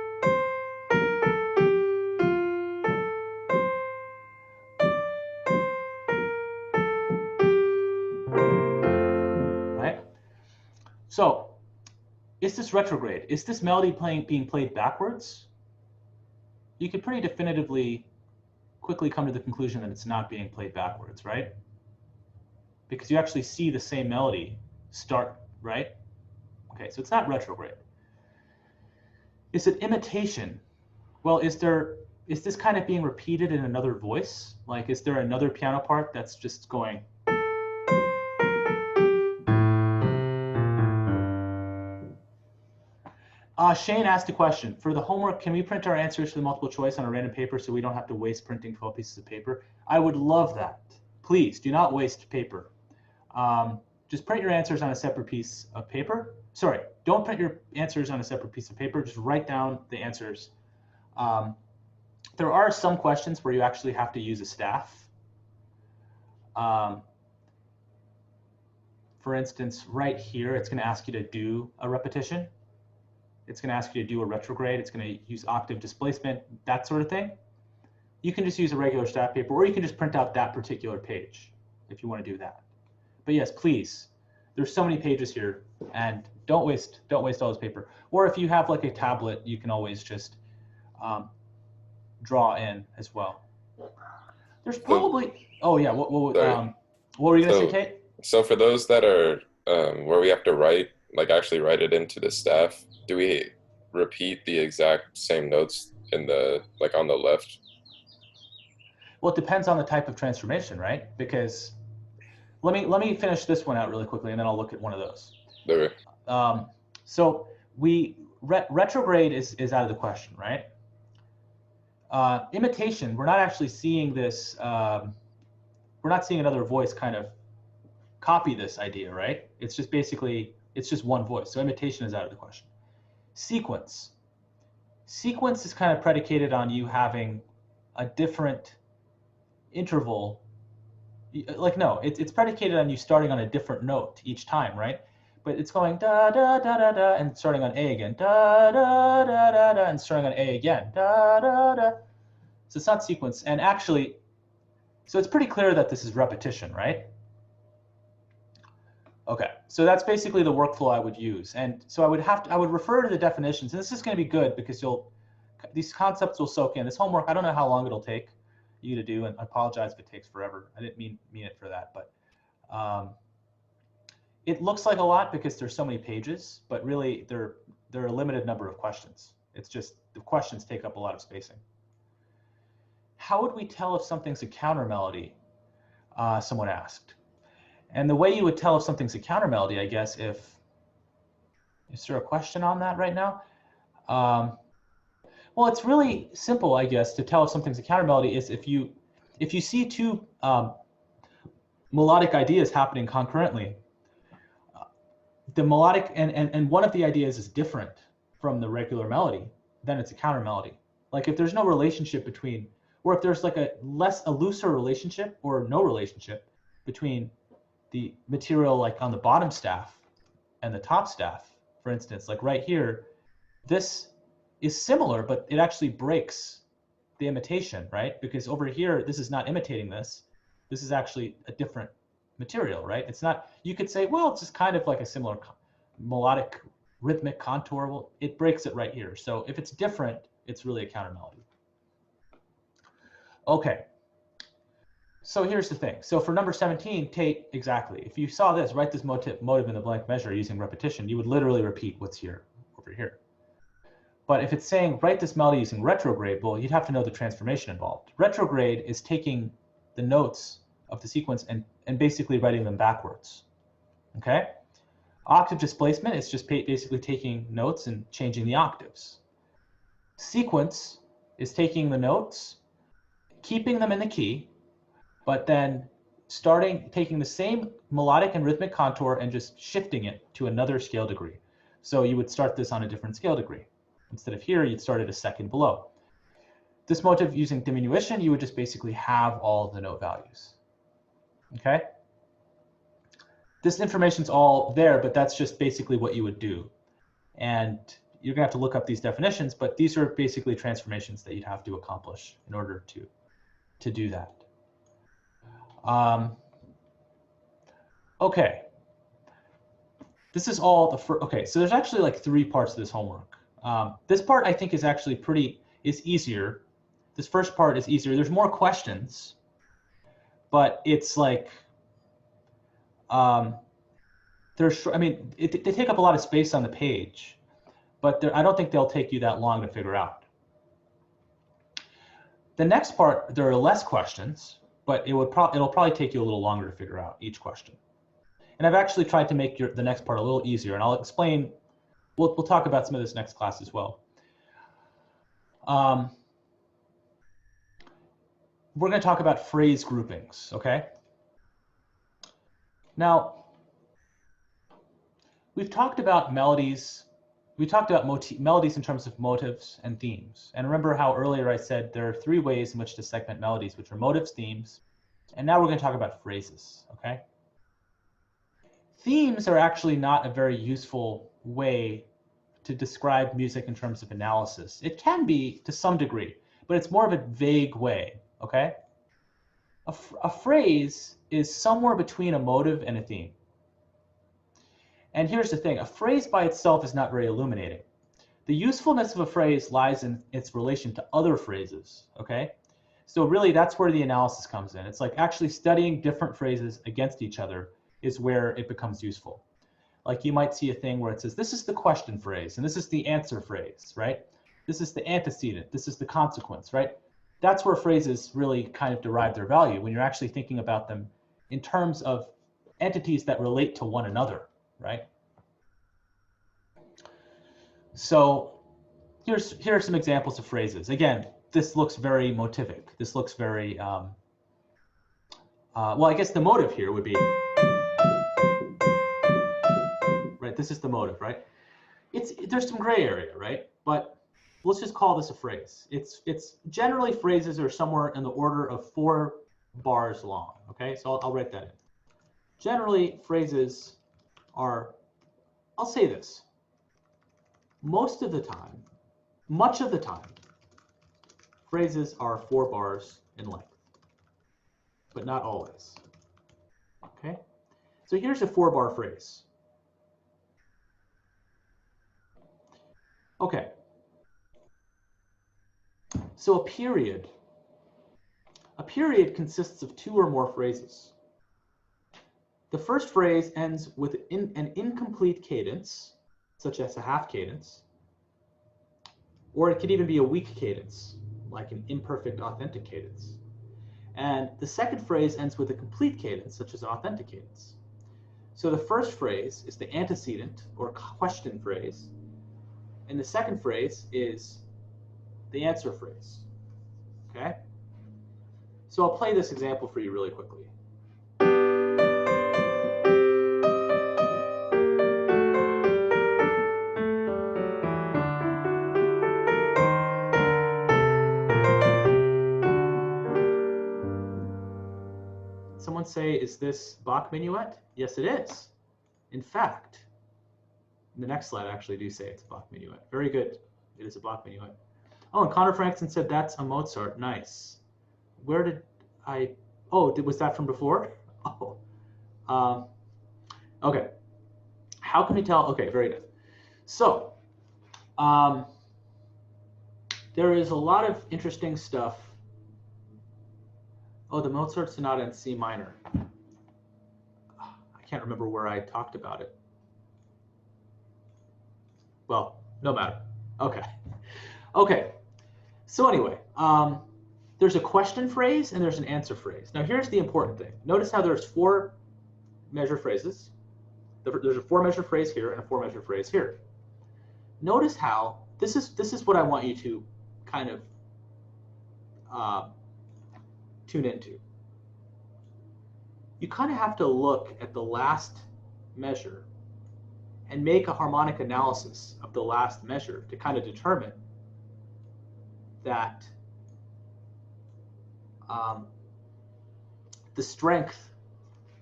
So, is this retrograde? Is this melody being played backwards? You could pretty definitively quickly come to the conclusion that it's not being played backwards, right? Because you actually see the same melody start, right? Okay, so it's not retrograde. Is it imitation? Well, is this kind of being repeated in another voice? Like, is there another piano part that's just going? Shane asked a question. For the homework, can we print our answers to the multiple choice on a random paper so we don't have to waste printing 12 pieces of paper? I would love that. Please do not waste paper. Just print your answers on a separate piece of paper. Sorry, don't print your answers on a separate piece of paper. Just write down the answers. There are some questions where you actually have to use a staff. For instance, right here, it's going to ask you to do a repetition. It's going to ask you to do a retrograde. It's going to use octave displacement, that sort of thing. You can just use a regular staff paper, or you can just print out that particular page if you want to do that. But yes, please, there's so many pages here, and don't waste all this paper. Or if you have like a tablet, you can always just draw in as well. There's probably, oh yeah, what were you going to say, Tate? So for those that are where we have to write, like actually write it into the staff, do we repeat the exact same notes in the, like on the left? Well, it depends on the type of transformation, right? Because let me finish this one out really quickly, and then I'll look at one of those. There. So retrograde is out of the question, right? Imitation, we're not actually seeing this. We're not seeing another voice kind of copy this idea, right? It's just basically, it's just one voice. So imitation is out of the question. Sequence is kind of predicated on you having a different interval. Like, no, it's predicated on you starting on a different note each time, right? But it's going da da da da da and starting on A again, da da da da da, and starting on A again, da da da. So it's not sequence. And actually, so it's pretty clear that this is repetition, right? Okay, so that's basically the workflow I would use. And so I would refer to the definitions, and this is going to be good because these concepts will soak in. This homework, I don't know how long it'll take you to do, and I apologize if it takes forever. I didn't mean it for that, but it looks like a lot because there's so many pages, but really there are a limited number of questions. It's just the questions take up a lot of spacing. How would we tell if something's a counter melody? Someone asked. And the way you would tell if something's a counter melody, I guess, is there a question on that right now? Well, it's really simple, I guess, to tell if something's a counter melody is if you see two melodic ideas happening concurrently, the melodic and one of the ideas is different from the regular melody, then it's a counter melody. Like if there's no relationship between, or if there's like a looser relationship or no relationship between the material like on the bottom staff and the top staff, for instance, like right here, this is similar, but it actually breaks the imitation, right? Because over here, this is not imitating this. This is actually a different material, right? It's not, you could say, well, it's just kind of like a similar melodic rhythmic contour. Well, it breaks it right here. So if it's different, it's really a counter melody. Okay. So here's the thing. So for number 17, Tate, exactly. If you saw this, write this motive in the blank measure using repetition, you would literally repeat what's here over here. But if it's saying write this melody using retrograde, well, you'd have to know the transformation involved. Retrograde is taking the notes of the sequence and basically writing them backwards. Okay? Octave displacement is just basically taking notes and changing the octaves. Sequence is taking the notes, keeping them in the key, but then taking the same melodic and rhythmic contour and just shifting it to another scale degree. So you would start this on a different scale degree. Instead of here, you'd start at a second below. This motive using diminution, you would just basically have all the note values. Okay? This information's all there, but that's just basically what you would do. And you're gonna have to look up these definitions, but these are basically transformations that you'd have to accomplish in order to do that. Okay. This is all the first, okay, so there's actually like 3 parts to this homework. This part I think is actually is easier. This first part is easier. There's more questions, but it's like, I mean, they take up a lot of space on the page, but I don't think they'll take you that long to figure out. The next part, there are less questions, but it'll probably take you a little longer to figure out each question. And I've actually tried to make the next part a little easier, and I'll explain. We'll talk about some of this next class as well. We're going to talk about phrase groupings, okay? Now, we've talked about melodies. We talked about melodies in terms of motives and themes. And remember how earlier I said there are 3 ways in which to segment melodies, which are motives, themes, and now we're going to talk about phrases, okay? Themes are actually not a very useful way to describe music in terms of analysis. It can be to some degree, but it's more of a vague way, okay? A phrase is somewhere between a motive and a theme. And here's the thing, a phrase by itself is not very illuminating. The usefulness of a phrase lies in its relation to other phrases, okay? So really that's where the analysis comes in. It's like actually studying different phrases against each other is where it becomes useful. Like you might see a thing where it says, this is the question phrase, and this is the answer phrase, right? This is the antecedent, this is the consequence, right? That's where phrases really kind of derive their value, when you're actually thinking about them in terms of entities that relate to one another, right? So here are some examples of phrases. Again, this looks very motivic. This looks very, well, I guess the motive here would be, right? This is the motive, right? There's some gray area, right? But let's just call this a phrase. It's generally phrases are somewhere in the order of 4 bars long, okay? So I'll write that in. Generally, phrases are, I'll say this, most of the time, much of the time, phrases are 4 bars in length, but not always, okay? So here's a 4-bar phrase. Okay, so a period consists of 2 or more phrases. The first phrase ends with an incomplete cadence, such as a half cadence, or it could even be a weak cadence, like an imperfect authentic cadence. And the second phrase ends with a complete cadence, such as an authentic cadence. So the first phrase is the antecedent or question phrase, and the second phrase is the answer phrase, okay? So I'll play this example for you really quickly. Someone say, is this Bach minuet? Yes, it is. In fact, the next slide actually do say it's a Bach minuet. Very good. It is a Bach minuet. Oh, and Connor Frankson said that's a Mozart. Nice. Where did I? Oh, was that from before? Oh, okay. How can we tell? Okay, very good. So, there is a lot of interesting stuff. Oh, the Mozart Sonata in C minor. I can't remember where I talked about it. Well, no matter. Okay. Okay. So anyway, there's a question phrase and there's an answer phrase. Now here's the important thing. Notice how there's 4 measure phrases. There's a 4-measure phrase here and a 4-measure phrase here. Notice how this is what I want you to kind of tune into. You kind of have to look at the last measure and make a harmonic analysis of the last measure to kind of determine that the strength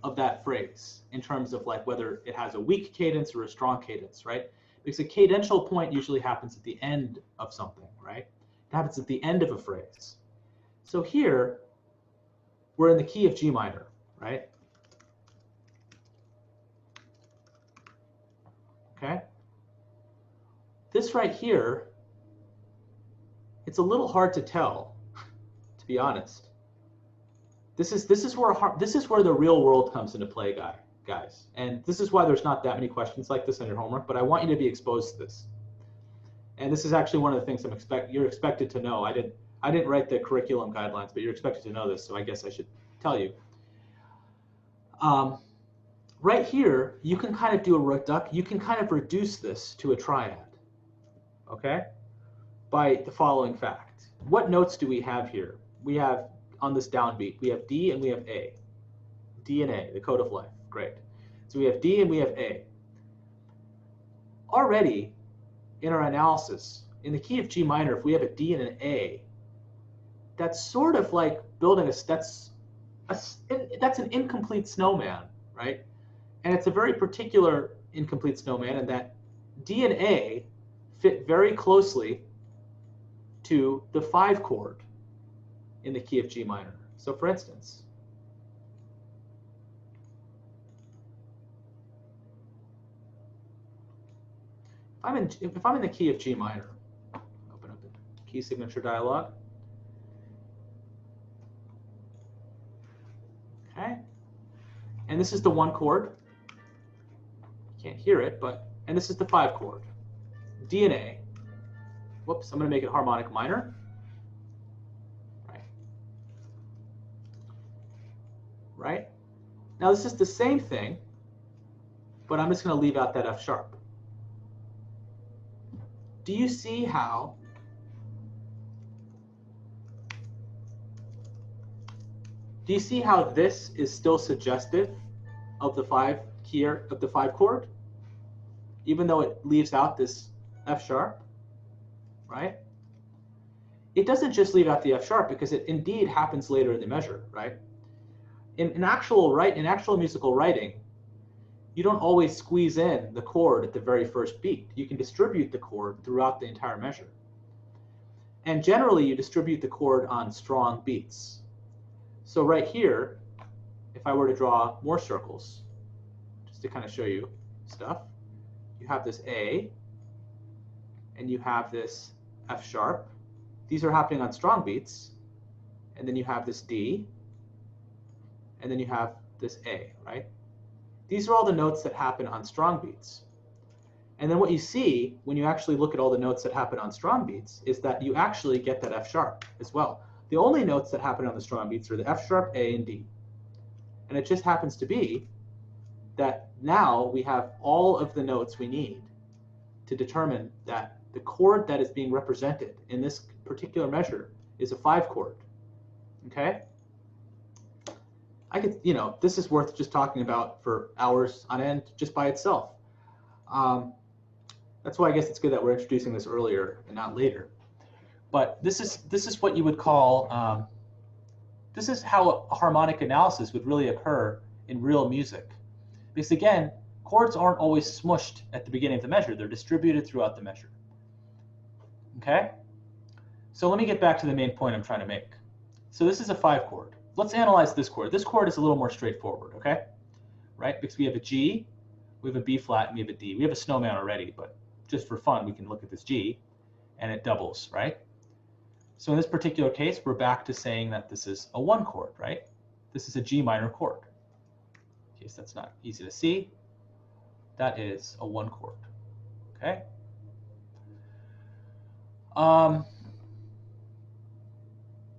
of that phrase in terms of like whether it has a weak cadence or a strong cadence, right? Because a cadential point usually happens at the end of something, right? It happens at the end of a phrase. So here, we're in the key of G minor, right? Okay. This right here, it's a little hard to tell, to be honest. This is where the real world comes into play, guys. And this is why there's not that many questions like this on your homework, but I want you to be exposed to this. And this is actually one of the things you're expected to know. I didn't write the curriculum guidelines, but you're expected to know this, so I guess I should tell you. Right here, you can kind of do you can kind of reduce this to a triad, okay? By the following fact. What notes do we have here? We have, on this downbeat, we have D and we have A. D and A, the code of life, great. So we have D and we have A. Already, in our analysis, in the key of G minor, if we have a D and an A, that's sort of like building that's an incomplete snowman, right? And it's a very particular incomplete snowman in that D and A fit very closely to the 5 chord in the key of G minor. So for instance, if I'm in the key of G minor, open up the key signature dialog. Okay. And this is the 1 chord, can't hear it, but, and this is the 5 chord. D and A. Whoops, I'm going to make it harmonic minor. Right? Now this is the same thing, but I'm just going to leave out that F sharp. Do you see how this is still suggestive of the 5 chord, even though it leaves out this F sharp, right? It doesn't just leave out the F sharp because it indeed happens later in the measure, right? In actual musical writing, you don't always squeeze in the chord at the very first beat. You can distribute the chord throughout the entire measure. And generally, you distribute the chord on strong beats. So right here, if I were to draw more circles, just to kind of show you stuff, you have this A, and you have this F sharp. These are happening on strong beats. And then you have this D, and then you have this A, right? These are all the notes that happen on strong beats. And then what you see when you actually look at all the notes that happen on strong beats is that you actually get that F sharp as well. The only notes that happen on the strong beats are the F sharp, A, and D. And it just happens to be that now we have all of the notes we need to determine that the chord that is being represented in this particular measure is a 5 chord, okay? I could, this is worth just talking about for hours on end just by itself. That's why I guess it's good that we're introducing this earlier and not later. But this is what you would call, this is how a harmonic analysis would really occur in real music. Because again, chords aren't always smushed at the beginning of the measure. They're distributed throughout the measure. Okay? So let me get back to the main point I'm trying to make. So this is a 5 chord. Let's analyze this chord. This chord is a little more straightforward, okay? Right? Because we have a G, we have a B flat, and we have a D. We have a snowman already, but just for fun, we can look at this G, and it doubles, right? So in this particular case, we're back to saying that this is a 1 chord, right? This is a G minor chord. In case that's not easy to see, that is a 1 chord, okay?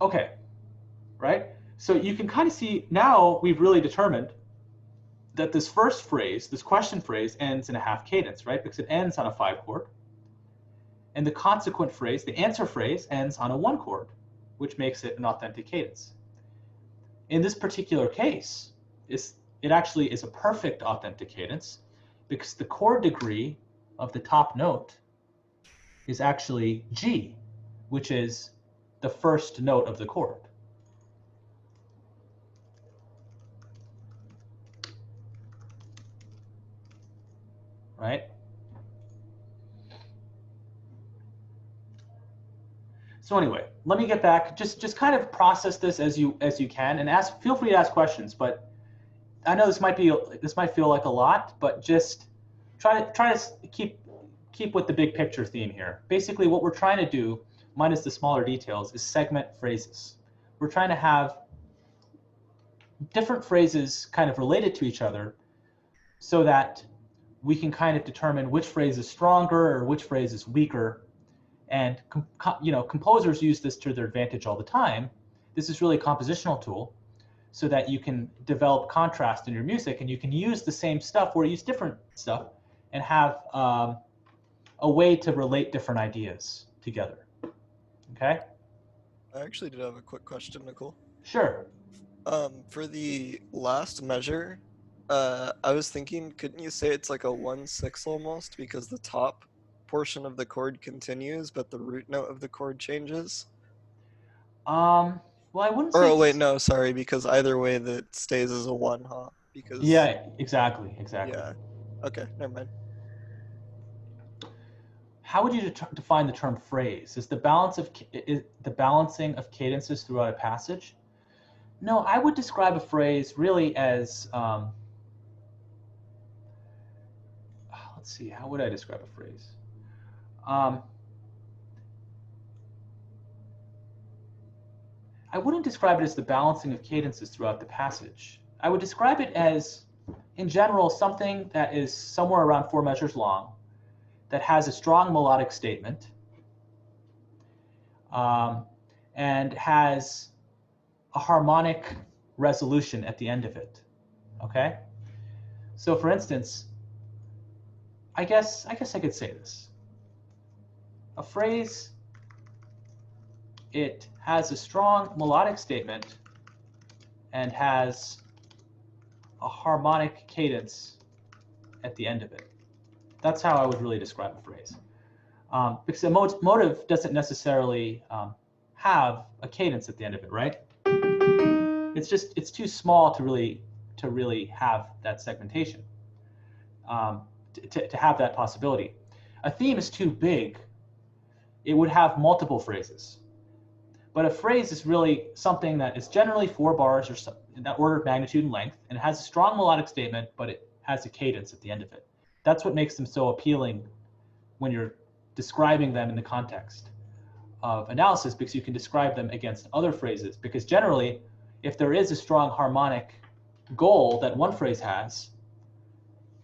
Okay, right? So you can kind of see now we've really determined that this first phrase, this question phrase, ends in a half cadence, right? Because it ends on a 5 chord. And the consequent phrase, the answer phrase, ends on a 1 chord, which makes it an authentic cadence. In this particular case, it actually is a perfect authentic cadence because the chord degree of the top note is actually G, which is the first note of the chord. Right? So anyway, let me get back. Just kind of process this as you can, and feel free to ask questions. But I know this might feel like a lot, but just try to keep with the big picture theme here. Basically, what we're trying to do, minus the smaller details, is segment phrases. We're trying to have different phrases kind of related to each other, so that we can kind of determine which phrase is stronger or which phrase is weaker. And composers use this to their advantage all the time. This is really a compositional tool so that you can develop contrast in your music, and you can use the same stuff or use different stuff and have a way to relate different ideas together. Okay? I actually did have a quick question, Nakul. Sure. For the last measure, I was thinking, couldn't you say it's like a 1/6 almost, because the top portion of the chord continues, but the root note of the chord changes? Well, I wouldn't say. Or oh, wait, no, sorry, because either way that stays as a 1, huh? Because yeah, exactly. yeah. Okay, never mind. How would you define the term phrase? Is the balancing of cadences throughout a passage? No, I would describe a phrase really as, let's see, how would I describe a phrase? I wouldn't describe it as the balancing of cadences throughout the passage. I would describe it as in general, something that is somewhere around 4 measures long, that has a strong melodic statement, and has a harmonic resolution at the end of it. Okay? So for instance, I guess I could say this. A phrase, it has a strong melodic statement and has a harmonic cadence at the end of it. That's how I would really describe a phrase. Because a motive doesn't necessarily have a cadence at the end of it, right? It's too small to really have that segmentation, to have that possibility. A theme is too big. It would have multiple phrases. But a phrase is really something that is generally 4 bars or so, in that order of magnitude and length, and it has a strong melodic statement, but it has a cadence at the end of it. That's what makes them so appealing when you're describing them in the context of analysis, because you can describe them against other phrases. Because generally, if there is a strong harmonic goal that one phrase has,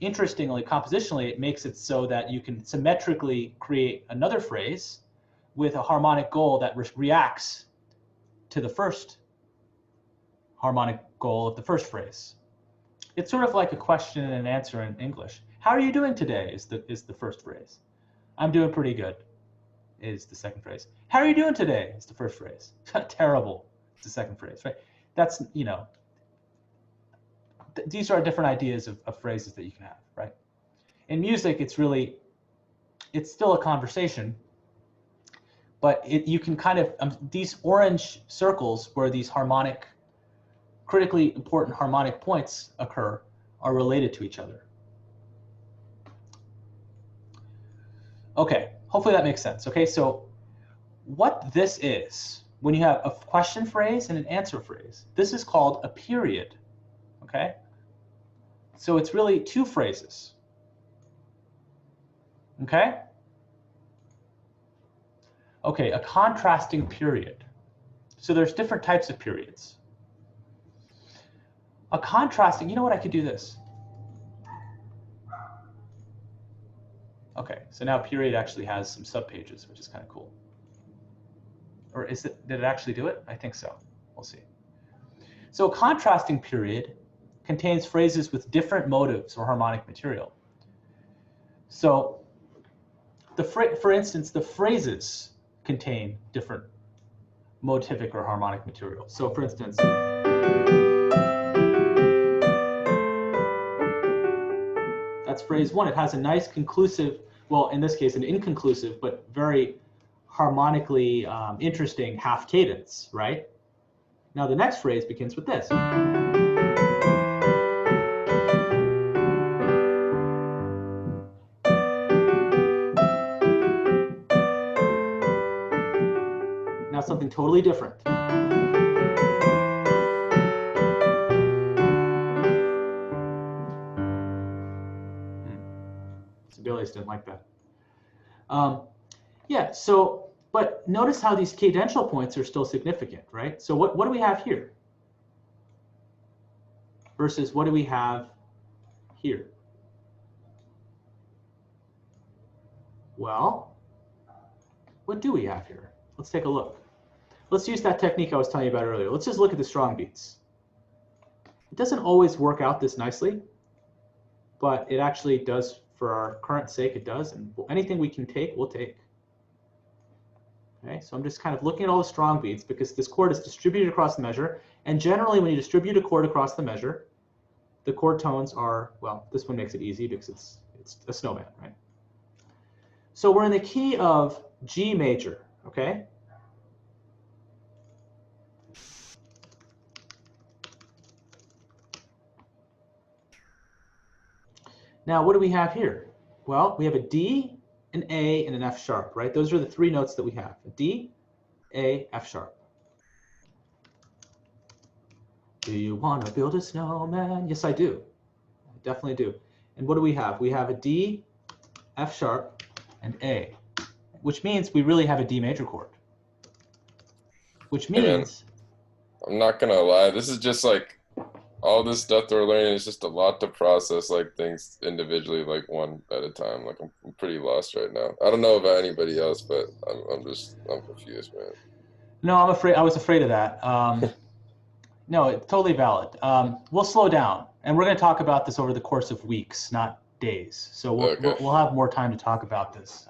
interestingly, compositionally, it makes it so that you can symmetrically create another phrase with a harmonic goal that reacts to the first harmonic goal of the first phrase. It's sort of like a question and an answer in English. How are you doing today is the first phrase. I'm doing pretty good is the second phrase. How are you doing today is the first phrase. Terrible is the second phrase, right? That's, you know, these are different ideas of phrases that you can have, right? In music, it's still a conversation, but you can kind of, these orange circles where these critically important harmonic points occur are related to each other. Okay, hopefully that makes sense. Okay, so what this is, when you have a question phrase and an answer phrase, this is called a period, okay? So it's really 2 phrases, okay? Okay, a contrasting period. So there's different types of periods. A contrasting, you know what, I could do this. Okay, so now period actually has some subpages, which is kind of cool. Or did it actually do it? I think so. We'll see. So a contrasting period contains phrases with different motives or harmonic material. So for instance, the phrases contain different motivic or harmonic material. So for instance, that's phrase 1. It has a nice conclusive, well, in this case, an inconclusive, but very harmonically interesting half cadence, right? Now the next phrase begins with this. Now something totally different. Sibelius didn't like that. Yeah, so, but notice how these cadential points are still significant, right? So what do we have here versus what do we have here? Well, what do we have here? Let's take a look. Let's use that technique I was telling you about earlier. Let's just look at the strong beats. It doesn't always work out this nicely, but it actually does, for our current sake, it does. And anything we can take, we'll take. Okay, so I'm just kind of looking at all the strong beats because this chord is distributed across the measure. And generally, when you distribute a chord across the measure, the chord tones are, well, this one makes it easy because it's a snowman, right? So we're in the key of G major, okay? Now, what do we have here? Well, we have a D, an A, and an F sharp, right? Those are the 3 notes that we have. A D, A, F sharp. Do you want to build a snowman? Yes, I do. I definitely do. And what do we have? We have a D, F sharp, and A, which means we really have a D major chord. Which means... I'm not going to lie. This is just like all this stuff that we're learning is just a lot to process, like things individually, like one at a time. Like I'm pretty lost right now. I don't know about anybody else, but I'm confused, man. No, I'm afraid. I was afraid of that. No, it's totally valid. We'll slow down, and we're going to talk about this over the course of weeks, not days. So Okay. we'll have more time to talk about this.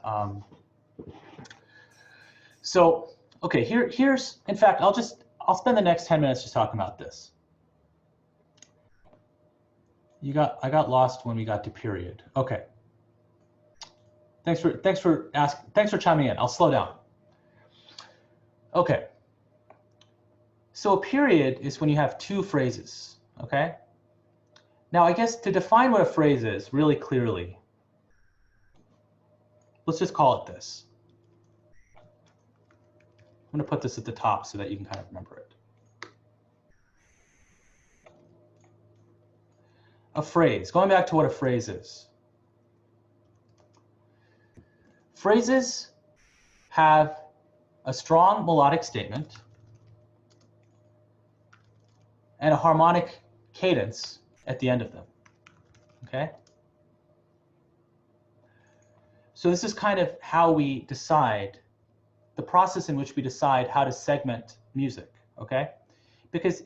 So okay, here's in fact, I'll spend the next 10 minutes just talking about this. I got lost when we got to period. Okay. Thanks for chiming in. I'll slow down. Okay. So a period is when you have two phrases, okay? Now, I guess to define what a phrase is really clearly, let's just call it this. I'm going to put this at the top so that you can kind of remember it. A phrase, going back to what a phrase is. Phrases have a strong melodic statement and a harmonic cadence at the end of them, okay? So this is kind of how we decide, the process in which we decide how to segment music, okay? Because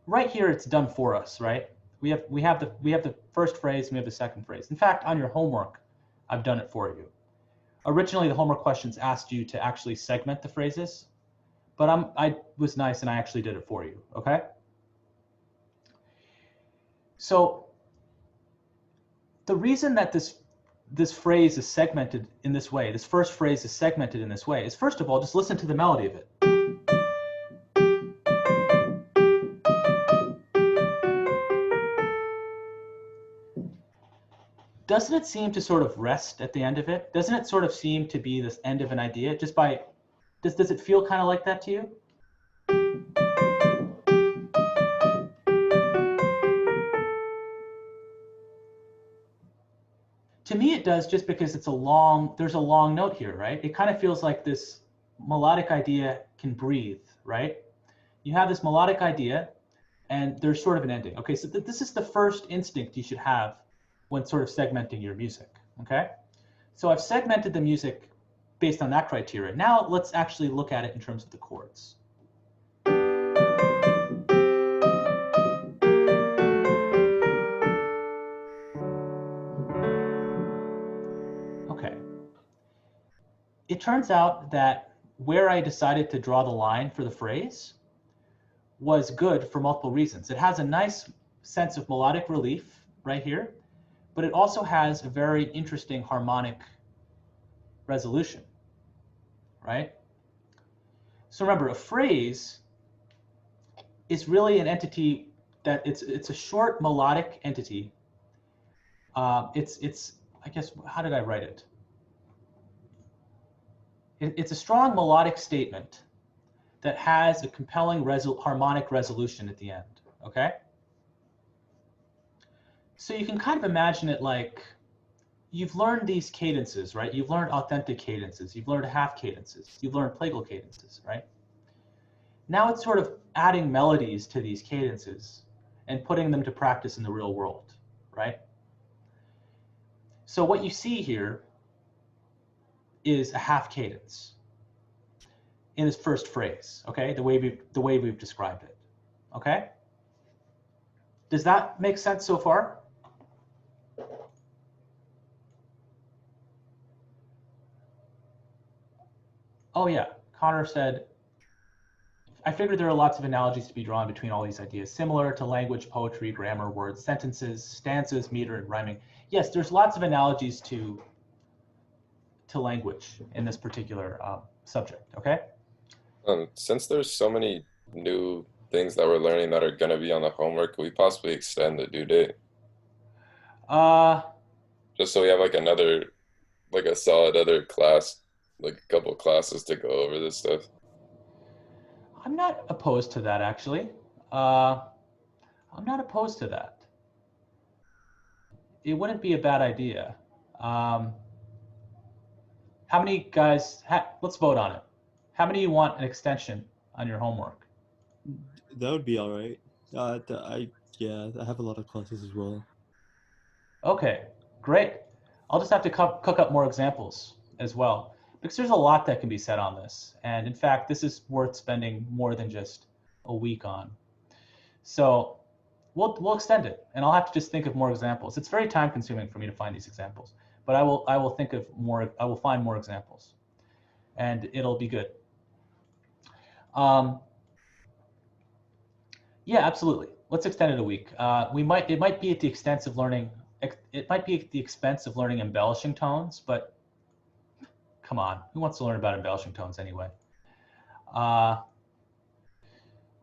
right here it's done for us, right? We have the first phrase and we have the second phrase. In fact, on your homework, I've done it for you. Originally, the homework questions asked you to actually segment the phrases, but I was nice and I actually did it for you, okay? So the reason that this phrase is segmented in this way, this first phrase is segmented in this way, is first of all, just listen to the melody of it. Doesn't it seem to sort of rest at the end of it? Doesn't it sort of seem to be this end of an idea? Just by, does it feel kind of like that to you? To me, it does, just because there's a long note here, right? It kind of feels like this melodic idea can breathe, right? You have this melodic idea and there's sort of an ending. Okay, so this is the first instinct you should have when sort of segmenting your music, okay? So I've segmented the music based on that criteria. Now let's actually look at it in terms of the chords. Okay. It turns out that where I decided to draw the line for the phrase was good for multiple reasons. It has a nice sense of melodic relief right here, but it also has a very interesting harmonic resolution, right? So remember, a phrase is really an entity that it's a short melodic entity. It's I guess, how did I write it? It's a strong melodic statement that has a compelling harmonic resolution at the end, okay? So you can kind of imagine it like, you've learned these cadences, right? You've learned authentic cadences, you've learned half cadences, you've learned plagal cadences, right? Now it's sort of adding melodies to these cadences and putting them to practice in the real world, right? So what you see here is a half cadence in this first phrase, okay? The way we've described it, okay? Does that make sense so far? Oh yeah, Connor said, I figured there are lots of analogies to be drawn between all these ideas, similar to language, poetry, grammar, words, sentences, stanzas, meter, and rhyming. Yes, there's lots of analogies to language in this particular subject, okay? Since there's so many new things that we're learning that are going to be on the homework, could we possibly extend the due date? Just so we have like a solid other class, like a couple classes to go over this stuff. I'm not opposed to that, actually. I'm not opposed to that. It wouldn't be a bad idea. How many guys, let's vote on it. How many you want an extension on your homework? That would be all right. I Yeah, I have a lot of classes as well. Okay, great. I'll just have to cook up more examples as well, because there's a lot that can be said on this. And in fact, this is worth spending more than just a week on. So we'll extend it, and I'll have to just think of more examples. It's very time consuming for me to find these examples, but I will think of more. I will find more examples, and it'll be good. Yeah, absolutely. Let's extend it a week. It might be at the expense of learning. It might be at the expense of learning embellishing tones, but come on, who wants to learn about embellishing tones anyway?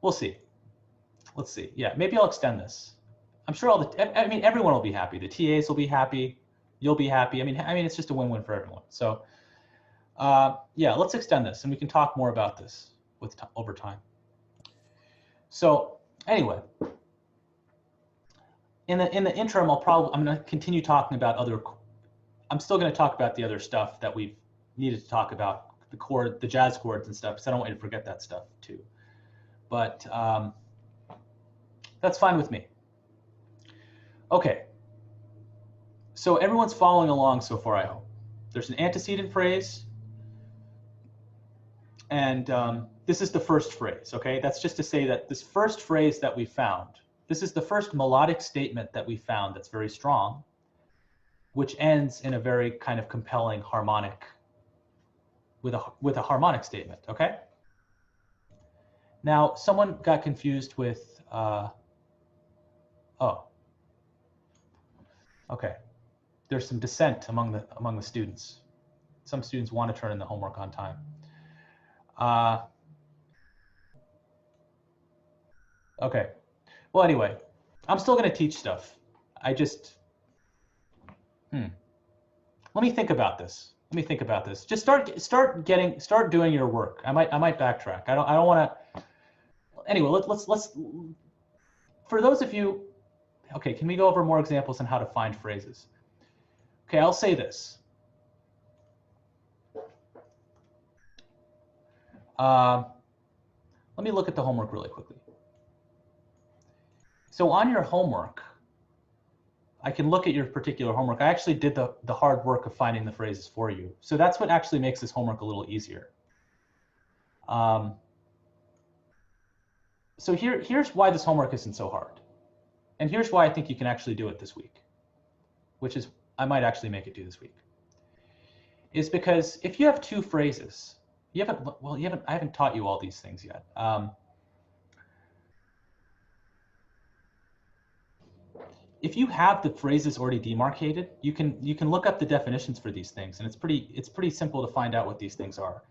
We'll see. Let's see. Yeah, maybe I'll extend this. I'm sure I mean, everyone will be happy. The TAs will be happy. You'll be happy. I mean, it's just a win-win for everyone. So, yeah, let's extend this, and we can talk more about this over time. So, anyway, in the interim, I'm going to continue talking about I'm still going to talk about the other stuff that we've needed to talk about, the jazz chords and stuff, because I don't want you to forget that stuff too. But that's fine with me. Okay. So everyone's following along so far, I hope. There's an antecedent phrase, and this is the first phrase, okay? That's just to say that this first phrase that we found, this is the first melodic statement that we found that's very strong, which ends in a very kind of compelling harmonic, with a harmonic statement, okay? Now, someone got confused with, oh, okay. There's some dissent among the students. Some students want to turn in the homework on time. Okay. Well, anyway, I'm still going to teach stuff. I just, let me think about this. Just start doing your work. I might backtrack. I don't want to. Anyway, let's. For those of you, okay, can we go over more examples on how to find phrases? Okay, I'll say this. Let me look at the homework really quickly. So on your homework, I can look at your particular homework. I actually did the hard work of finding the phrases for you. So that's what actually makes this homework a little easier. So here's why this homework isn't so hard. And here's why I think you can actually do it this week, which is I might actually make it do this week. Is because if you have two phrases, I haven't taught you all these things yet. If you have the phrases already demarcated, you can look up the definitions for these things, and it's pretty simple to find out what these things are.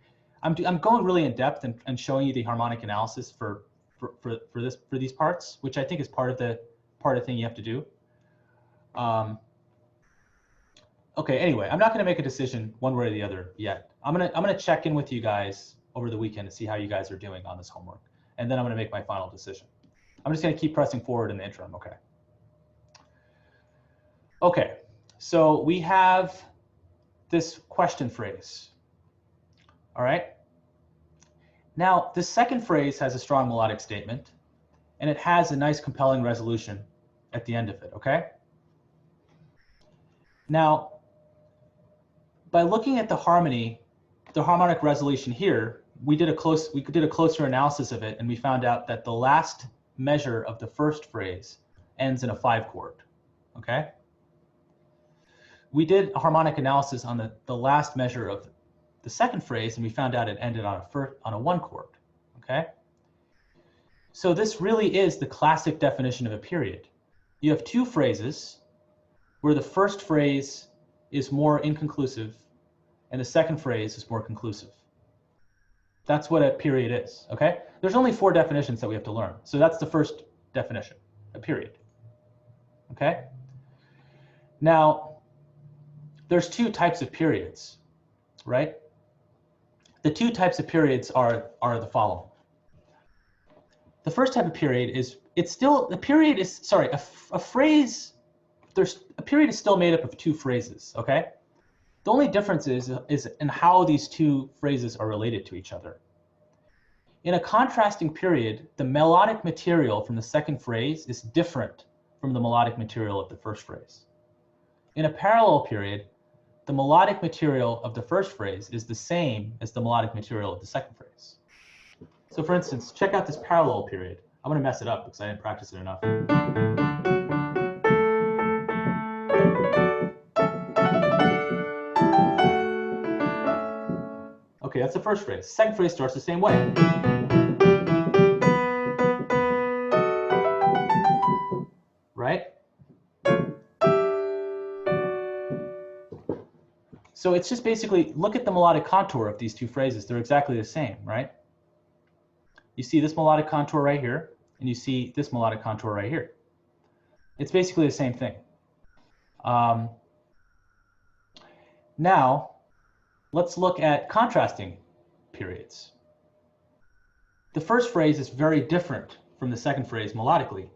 I'm going really in depth and showing you the harmonic analysis for these parts, which I think is part of the thing you have to do. Okay. Anyway, I'm not going to make a decision one way or the other yet. I'm gonna check in with you guys over the weekend to see how you guys are doing on this homework, and then I'm going to make my final decision. I'm just going to keep pressing forward in the interim. Okay. Okay, so we have this question phrase. All right. Now, the second phrase has a strong melodic statement, and it has a nice compelling resolution at the end of it, okay? Now, by looking at the harmonic resolution here, we did a closer analysis of it, and we found out that the last measure of the first phrase ends in a 5 chord, okay? We did a harmonic analysis on the last measure of the second phrase, and we found out it ended on a 1 chord, okay? So this really is the classic definition of a period. You have two phrases where the first phrase is more inconclusive and the second phrase is more conclusive. That's what a period is, okay? There's only 4 definitions that we have to learn. So that's the first definition, a period, okay? Now, there's 2 types of periods, right? The 2 types of periods are the following. The first type of period is, a period is still made up of 2 phrases, okay? The only difference is in how these 2 phrases are related to each other. In a contrasting period, the melodic material from the second phrase is different from the melodic material of the first phrase. In a parallel period, the melodic material of the first phrase is the same as the melodic material of the second phrase. So for instance, check out this parallel period. I'm going to mess it up because I didn't practice it enough. Okay, that's the first phrase. Second phrase starts the same way. Right? So it's just basically, look at the melodic contour of these two phrases. They're exactly the same, right? You see this melodic contour right here, and you see this melodic contour right here. It's basically the same thing. Now, let's look at contrasting periods. The first phrase is very different from the second phrase melodically.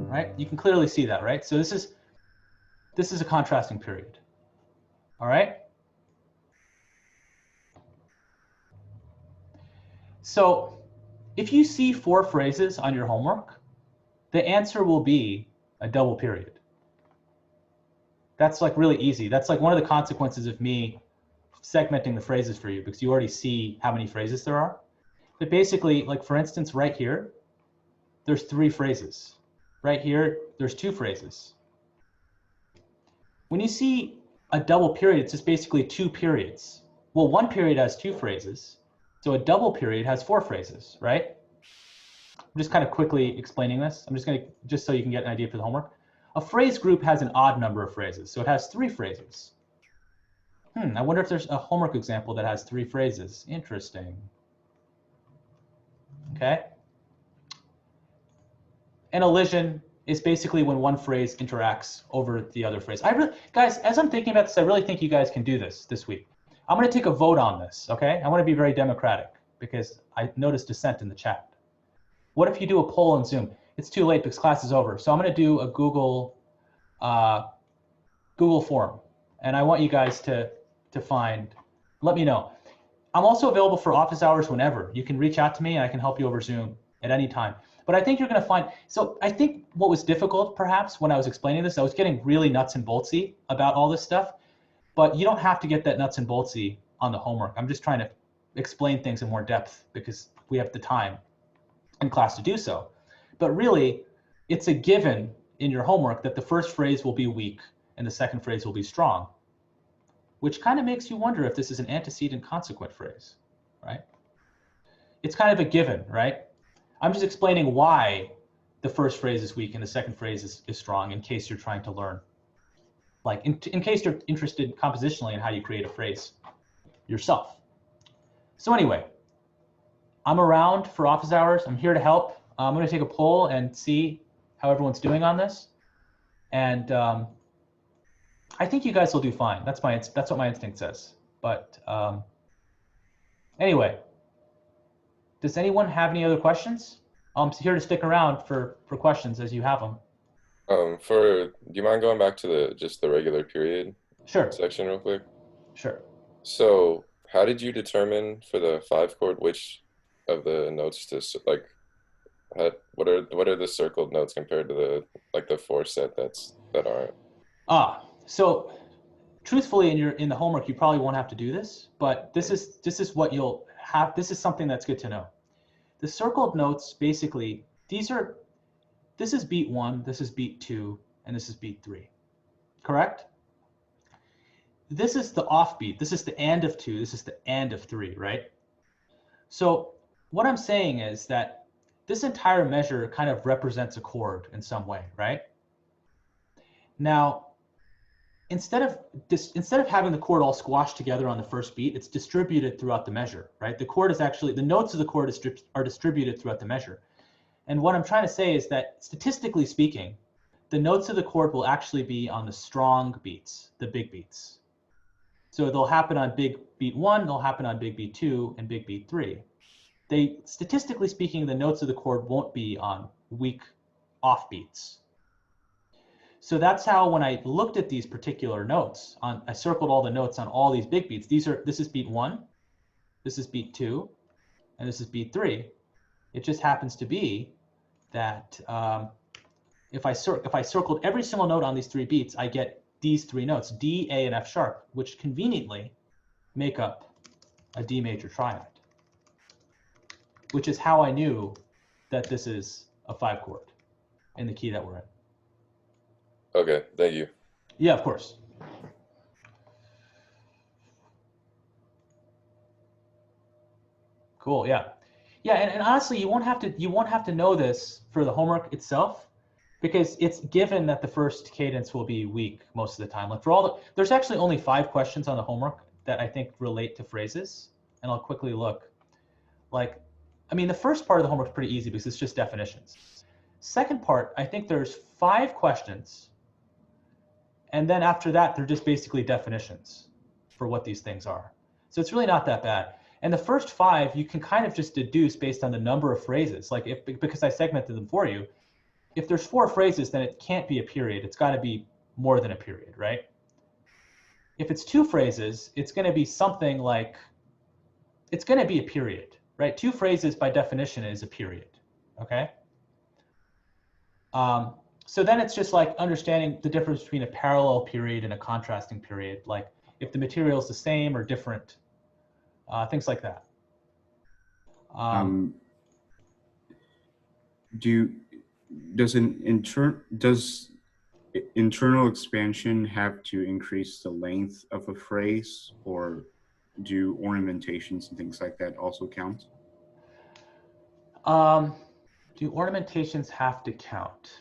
Right? You can clearly see that, right? So this is a contrasting period. All right? So if you see 4 phrases on your homework, the answer will be a double period. That's like really easy. That's like one of the consequences of me segmenting the phrases for you, because you already see how many phrases there are. But basically, like for instance, right here, there's 3 phrases. Right here, there's 2 phrases. When you see a double period, it's just basically 2 periods. Well, one period has 2 phrases, so a double period has 4 phrases, right? I'm just kind of quickly explaining this. I'm just going to, just so you can get an idea for the homework. A phrase group has an odd number of phrases, so it has 3 phrases. I wonder if there's a homework example that has 3 phrases. Interesting. Okay. An elision is basically when one phrase interacts over the other phrase. Guys, as I'm thinking about this, I really think you guys can do this week. I'm going to take a vote on this, okay? I want to be very democratic because I noticed dissent in the chat. What if you do a poll on Zoom? It's too late because class is over. So I'm going to do a Google form, and I want you guys to let me know. I'm also available for office hours whenever. You can reach out to me and I can help you over Zoom at any time. But I think you're going to find, so I think what was difficult perhaps when I was explaining this, I was getting really nuts and boltsy about all this stuff, but you don't have to get that nuts and boltsy on the homework. I'm just trying to explain things in more depth because we have the time in class to do so. But really, it's a given in your homework that the first phrase will be weak and the second phrase will be strong, which kind of makes you wonder if this is an antecedent consequent phrase, right? It's kind of a given, right? I'm just explaining why the first phrase is weak and the second phrase is strong in case you're trying to learn. Like in case you're interested compositionally in how you create a phrase yourself. So anyway, I'm around for office hours. I'm here to help. I'm going to take a poll and see how everyone's doing on this. And I think you guys will do fine. That's what my instinct says. But anyway, does anyone have any other questions? I'm here to stick around for questions as you have them. Do you mind going back to just the regular period section real quick? Sure. So how did you determine for the 5 chord which of the notes to like? What are the circled notes compared to the 4 set that aren't? So truthfully, in the homework, you probably won't have to do this, but this is what you'll have. This is something that's good to know. The circled notes, basically, this is beat 1, this is beat 2, and this is beat 3, correct? This is the offbeat. This is the and of 2, this is the and of 3, right? So what I'm saying is that this entire measure kind of represents a chord in some way, right? Now, instead of having the chord all squashed together on the first beat, it's distributed throughout the measure, right? The chord is actually, the notes of the chord are distributed throughout the measure. And what I'm trying to say is that statistically speaking, the notes of the chord will actually be on the strong beats, the big beats. So they'll happen on big beat 1, they'll happen on big beat 2, and big beat 3. Statistically speaking, the notes of the chord won't be on weak offbeats. So that's how when I looked at these particular notes, I circled all the notes on all these big beats. This is beat 1, this is beat 2, and this is beat 3. It just happens to be that if I circled every single note on these 3 beats, I get these 3 notes, D, A, and F sharp, which conveniently make up a D major triad, which is how I knew that this is a 5 chord in the key that we're in. Okay, thank you. Yeah, of course. Cool. Yeah, yeah, and honestly, you won't have to know this for the homework itself, because it's given that the first cadence will be weak most of the time. Like there's actually only 5 questions on the homework that I think relate to phrases, and I'll quickly look. Like, I mean, the first part of the homework is pretty easy because it's just definitions. Second part, I think there's 5 questions. And then after that, they're just basically definitions for what these things are. So it's really not that bad. And the first 5, you can kind of just deduce based on the number of phrases. Like because I segmented them for you, if there's 4 phrases, then it can't be a period. It's got to be more than a period, right? If it's 2 phrases, it's going to be something like, it's going to be a period, right? 2 phrases by definition is a period, okay? So then it's just like understanding the difference between a parallel period and a contrasting period, like if the material is the same or different, things like that. Does internal expansion have to increase the length of a phrase, or do ornamentations and things like that also count? Do ornamentations have to count?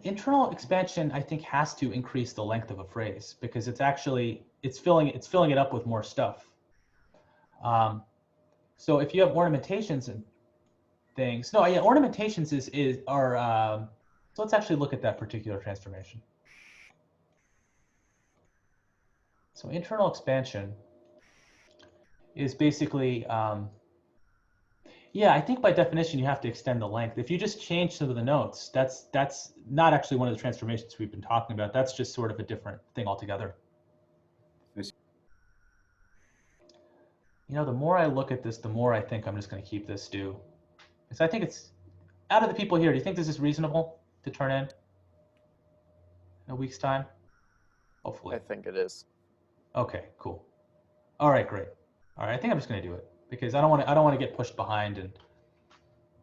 Internal expansion, I think, has to increase the length of a phrase because it's filling it up with more stuff. So if you have ornamentations and things, no, yeah, ornamentations are. So let's actually look at that particular transformation. So internal expansion is basically, yeah, I think by definition you have to extend the length. If you just change some of the notes, that's not actually one of the transformations we've been talking about. That's just sort of a different thing altogether. You know, the more I look at this, the more I think I'm just going to keep this due. Because I think it's, out of the people here, do you think this is reasonable to turn in a week's time? Hopefully. I think it is. Okay, cool. All right, great. All right, I think I'm just going to do it because I don't want to get pushed behind, and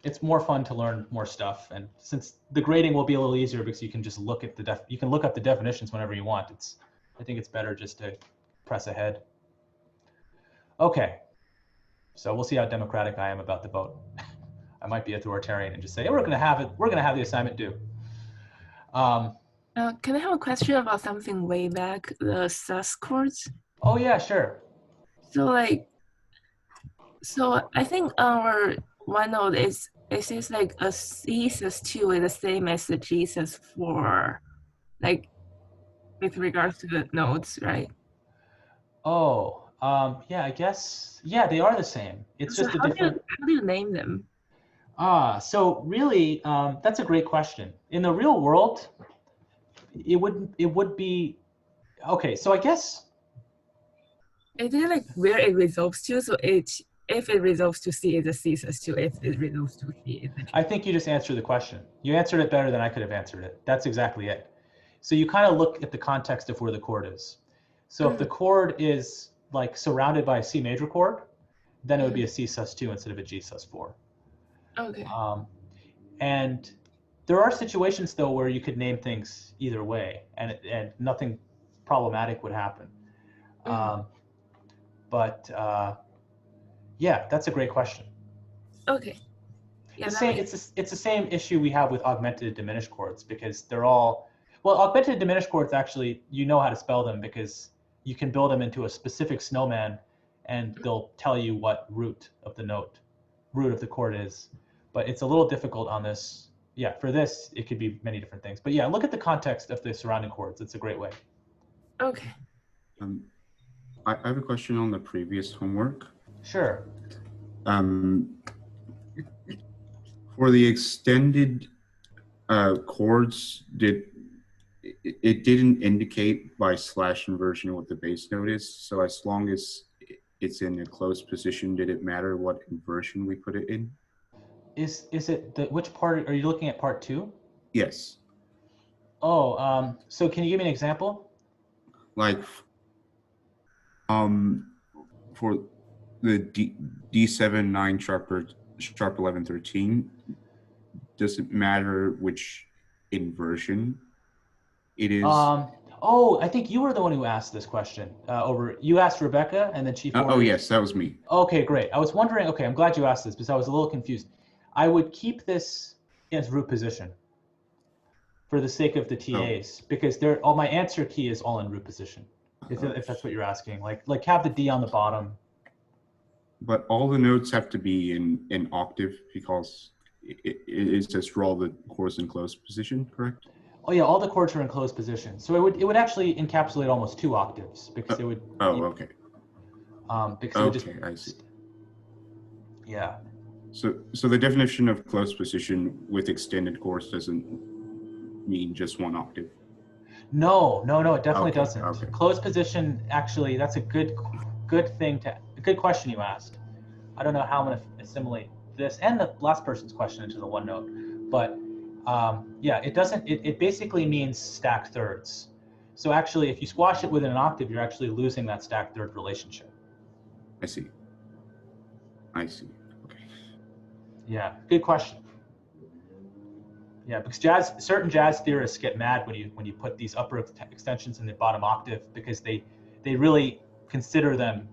it's more fun to learn more stuff. And since the grading will be a little easier because you can just look at you can look up the definitions whenever you want. I think it's better just to press ahead. Okay, so we'll see how democratic I am about the vote. I might be authoritarian and just say, hey, we're gonna have the assignment due. Can I have a question about something way back, the sus chords? Oh yeah, sure. So I think our OneNote it says like a C sus 2 is the same as the G sus 4, like with regards to the notes, right? Oh, yeah, I guess, yeah, they are the same. It's just a different. How do you name them? So really, that's a great question. In the real world, it would be, okay, so I guess. Is it like where it resolves to? So if it resolves to C, it's a C sus 2. If it resolves to C, it's a G. I think you just answered the question. You answered it better than I could have answered it. That's exactly it. So you kind of look at the context of where the chord is. So if the chord is like surrounded by a C major chord, then it would be a C sus 2 instead of a G sus 4. Okay. And there are situations though where you could name things either way, and nothing problematic would happen. But yeah, that's a great question. Okay. Yeah, it's the same issue we have with augmented and diminished chords because they're all, well, augmented and diminished chords actually, you know how to spell them because you can build them into a specific snowman and they'll tell you what root of the chord is. But it's a little difficult on this. Yeah, for this, it could be many different things. But yeah, look at the context of the surrounding chords. It's a great way. Okay. I have a question on the previous homework. Sure. For the extended chords, it didn't indicate by slash inversion what the base note is. So as long as it's in a closed position, did it matter what inversion we put it in? Is it which part are you looking at? Part 2? Yes. Oh, so can you give me an example? Like, for the D7, 9 sharp 11, 13, does it matter which inversion it is? Oh, I think you were the one who asked this question. You asked Rebecca, and then she forwarded. Oh yes, that was me. Okay, great. I was wondering. Okay, I'm glad you asked this because I was a little confused. I would keep this as root position for the sake of the TAs because all my answer key is all in root position. If that's what you're asking, like have the D on the bottom. But all the notes have to be in octave because it says for all the chords in closed position, correct? Oh yeah, all the chords are in closed position. So it would actually encapsulate almost 2 octaves because it would. Oh, okay. Because it would just. Okay, I see. Yeah. So the definition of closed position with extended chords doesn't mean just 1 octave. No, it definitely doesn't. Okay. Closed position, actually, that's a good question you asked. I don't know how I'm going to assimilate this and the last person's question into the one note, but yeah, it doesn't. It basically means stacked thirds. So actually, if you squash it within an octave, you're actually losing that stacked third relationship. I see. Okay. Yeah, good question. Yeah, because certain jazz theorists get mad when you put these upper extensions in the bottom octave because they really consider them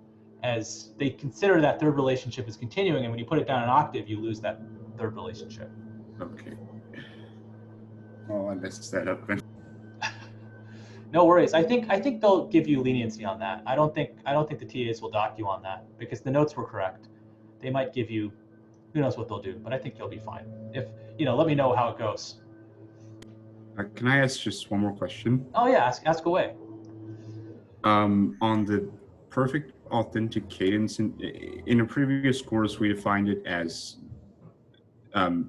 they consider that third relationship as continuing, and when you put it down an octave, you lose that third relationship. Okay. Well, I messed that up then. No worries. I think they'll give you leniency on that. I don't think the TAs will dock you on that because the notes were correct. They might give you, who knows what they'll do, but I think you'll be fine. If let me know how it goes. Can I ask just one more question? Oh yeah, ask away. On the perfect authentic cadence, in a previous course, we defined it as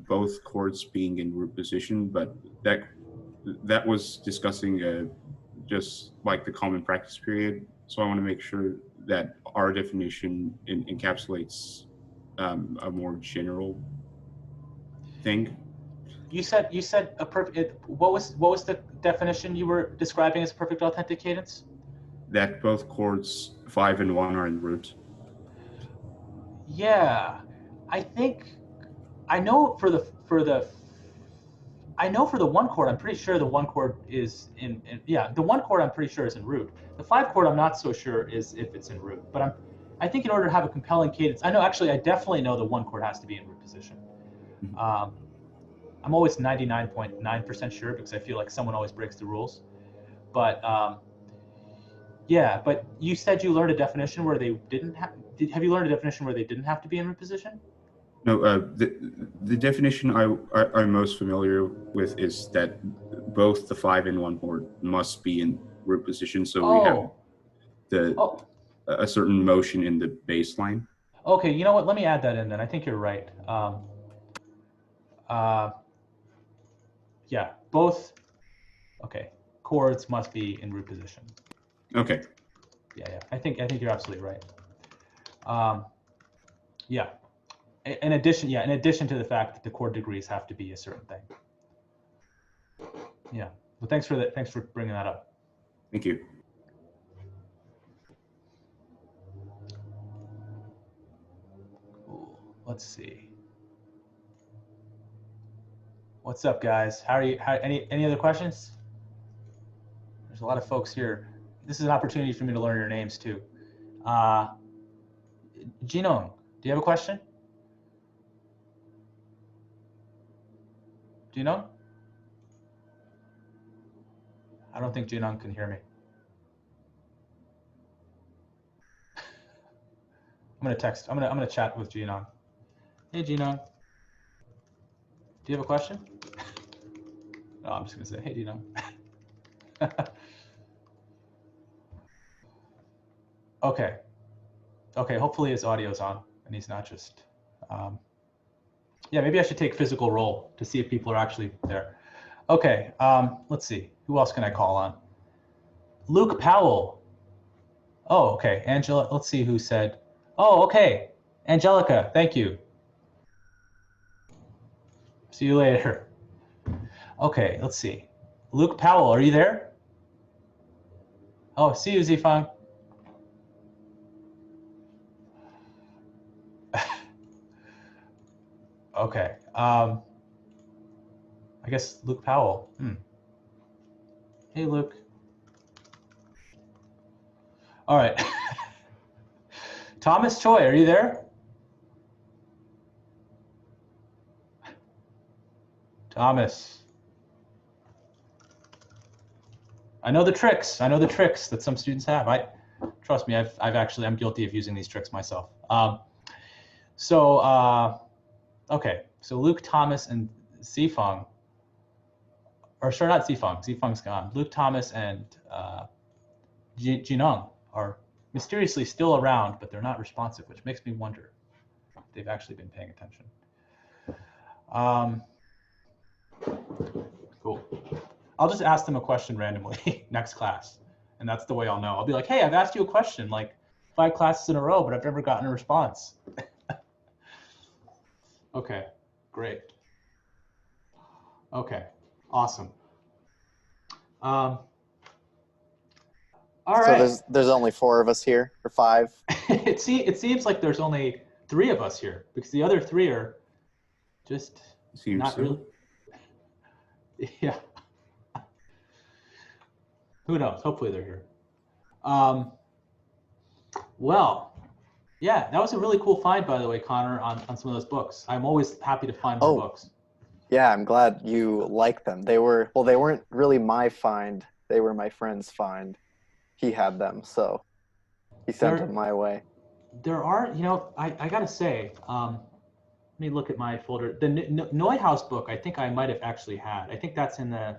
both chords being in root position, but that was discussing just like the common practice period. So I want to make sure that our definition encapsulates a more general thing. You said a perfect. What was the definition you were describing as a perfect authentic cadence? That both chords 5 and 1 are in root. Yeah, I think I know for the one chord. I'm pretty sure the one chord is the one chord I'm pretty sure is in root. The 5 chord I'm not so sure is if it's in root. But I think in order to have a compelling cadence, I definitely know the one chord has to be in root position. I'm always 99.9% sure because I feel like someone always breaks the rules. But yeah, but you said you learned a definition where they didn't have. Have you learned a definition where they didn't have to be in root position? No, the definition I'm most familiar with is that both the 5 and 1 chord must be in root position, so we have a certain motion in the bass line. Okay, you know what? Let me add that in then. I think you're right. Yeah, both. Okay, chords must be in root position. Okay. Yeah. I think you're absolutely right. Yeah. In addition to the fact that the chord degrees have to be a certain thing. Yeah. Well, thanks for bringing that up. Thank you. Cool. Let's see. What's up, guys? How are you? Any other questions? There's a lot of folks here. This is an opportunity for me to learn your names too. Jinong, do you have a question? Jinong? I don't think Jinong can hear me. I'm gonna chat with Jinong. Hey Jinong. Do you have a question? No, I'm just gonna say, hey Jinong. Okay, hopefully his audio's on and he's not just, Yeah, maybe I should take physical roll to see if people are actually there. Okay, let's see. Who else can I call on? Luke Powell. Oh, okay. Angela, let's see who said. Oh, okay. Angelica, thank you. See you later. Okay, let's see. Luke Powell, are you there? Oh, see you, Zifang. Okay. I guess Luke Powell. Hey, Luke. All right. Thomas Choi, are you there? Thomas. I know the tricks. I know the tricks that some students have. Trust me. I'm guilty of using these tricks myself. Okay. So Luke, Thomas, and Zifang, or sorry, not Zifang. Zifang's gone. Luke, Thomas, and Jinung are mysteriously still around, but they're not responsive, which makes me wonder if they've actually been paying attention. Cool. I'll just ask them a question randomly next class, and that's the way I'll know. I'll be like, hey, I've asked you a question like 5 classes in a row, but I've never gotten a response. Okay, great. Okay, awesome. All right. So there's only 4 of us here, or 5? It seems like there's only 3 of us here, because the other 3 are just Seems not so. really. Yeah. Who knows? Hopefully they're here. Well, yeah, that was a really cool find, by the way, Connor, on some of those books. I'm always happy to find more books. Yeah, I'm glad you like them. They weren't really my find. They were my friend's find. He had them, so he sent them my way. There are, I gotta say, let me look at my folder. The Neuhaus book, I think I might have actually had. I think that's in the.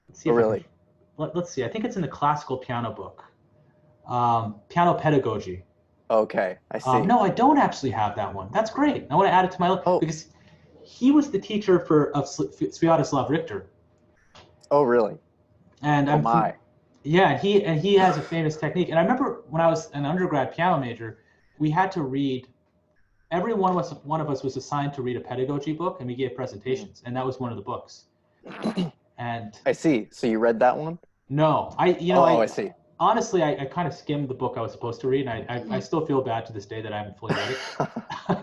Let's see. Let's see. I think it's in the classical piano book, piano pedagogy. Okay, I see. No, I don't actually have that one. That's great. I want to add it to my list because he was the teacher of Sviatoslav Richter. Oh, really? And yeah, he has a famous technique. And I remember when I was an undergrad piano major, we had to read. Every one of us was assigned to read a pedagogy book, and we gave presentations, and that was one of the books. And I see. So you read that one? No, I see. Honestly, I kind of skimmed the book I was supposed to read, and I still feel bad to this day that I haven't fully read it.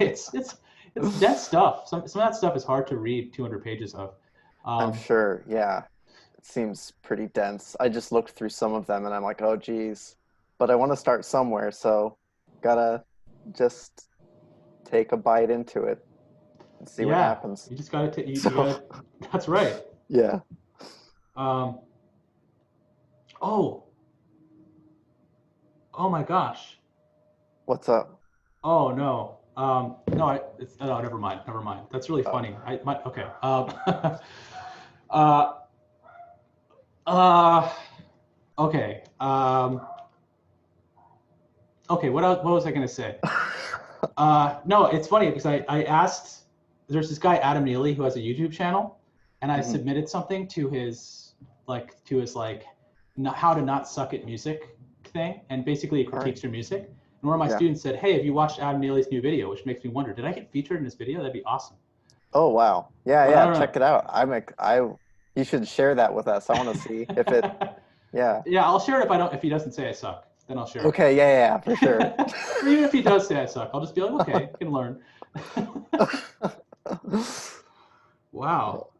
it's dense stuff. Some of that stuff is hard to read 200 pages of. I'm sure. Yeah, it seems pretty dense. I just looked through some of them, and I'm like, oh, geez. But I want to start somewhere, so gotta just take a bite into it and see what happens. You just gotta take. That's right. Yeah. Oh my gosh. What's up? Oh no. No, never mind. Never mind. That's really funny. Okay. Okay. Okay. What was I gonna say? No, it's funny because I asked. There's this guy Adam Neely who has a YouTube channel, and I submitted something to his how to not suck at music thing, and basically it critiques your music. And one of my students said, "Hey, have you watched Adam Neely's new video?" Which makes me wonder, did I get featured in this video? That'd be awesome. Oh wow! Yeah, check it out. You should share that with us. I want to see if it. Yeah. Yeah, I'll share it if he doesn't say I suck. Then I'll share it. Okay, yeah, for sure. Or even if he does say I suck, I'll just be like, okay, I can learn. Wow.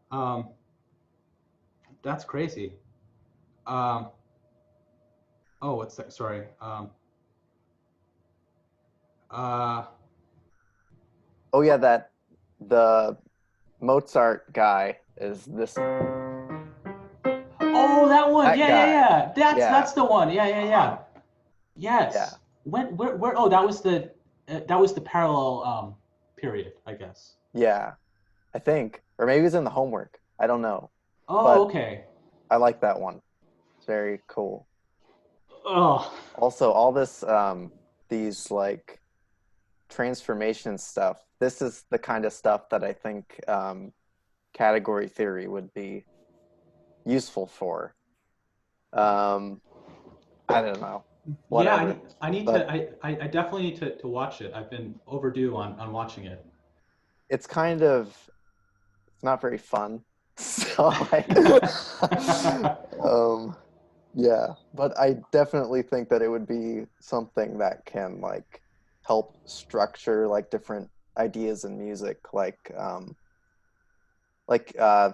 That's crazy. What's that? Sorry. Oh yeah, the Mozart guy is this. Oh, that one. Yeah. That's the one. Yeah. Yes. Yeah. Where? Oh, that was the parallel period, I guess. Yeah, I think, or maybe it's in the homework. I don't know. Oh, but okay. I like that one. It's very cool. Oh. Also, all this, these like transformation stuff, this is the kind of stuff that I think category theory would be useful for. I don't know. Whatever. Yeah, I need But to. I definitely need to watch it. I've been overdue on watching it. it's kind of, it's not very fun. So yeah, but I definitely think that it would be something that can like help structure like different ideas in music. For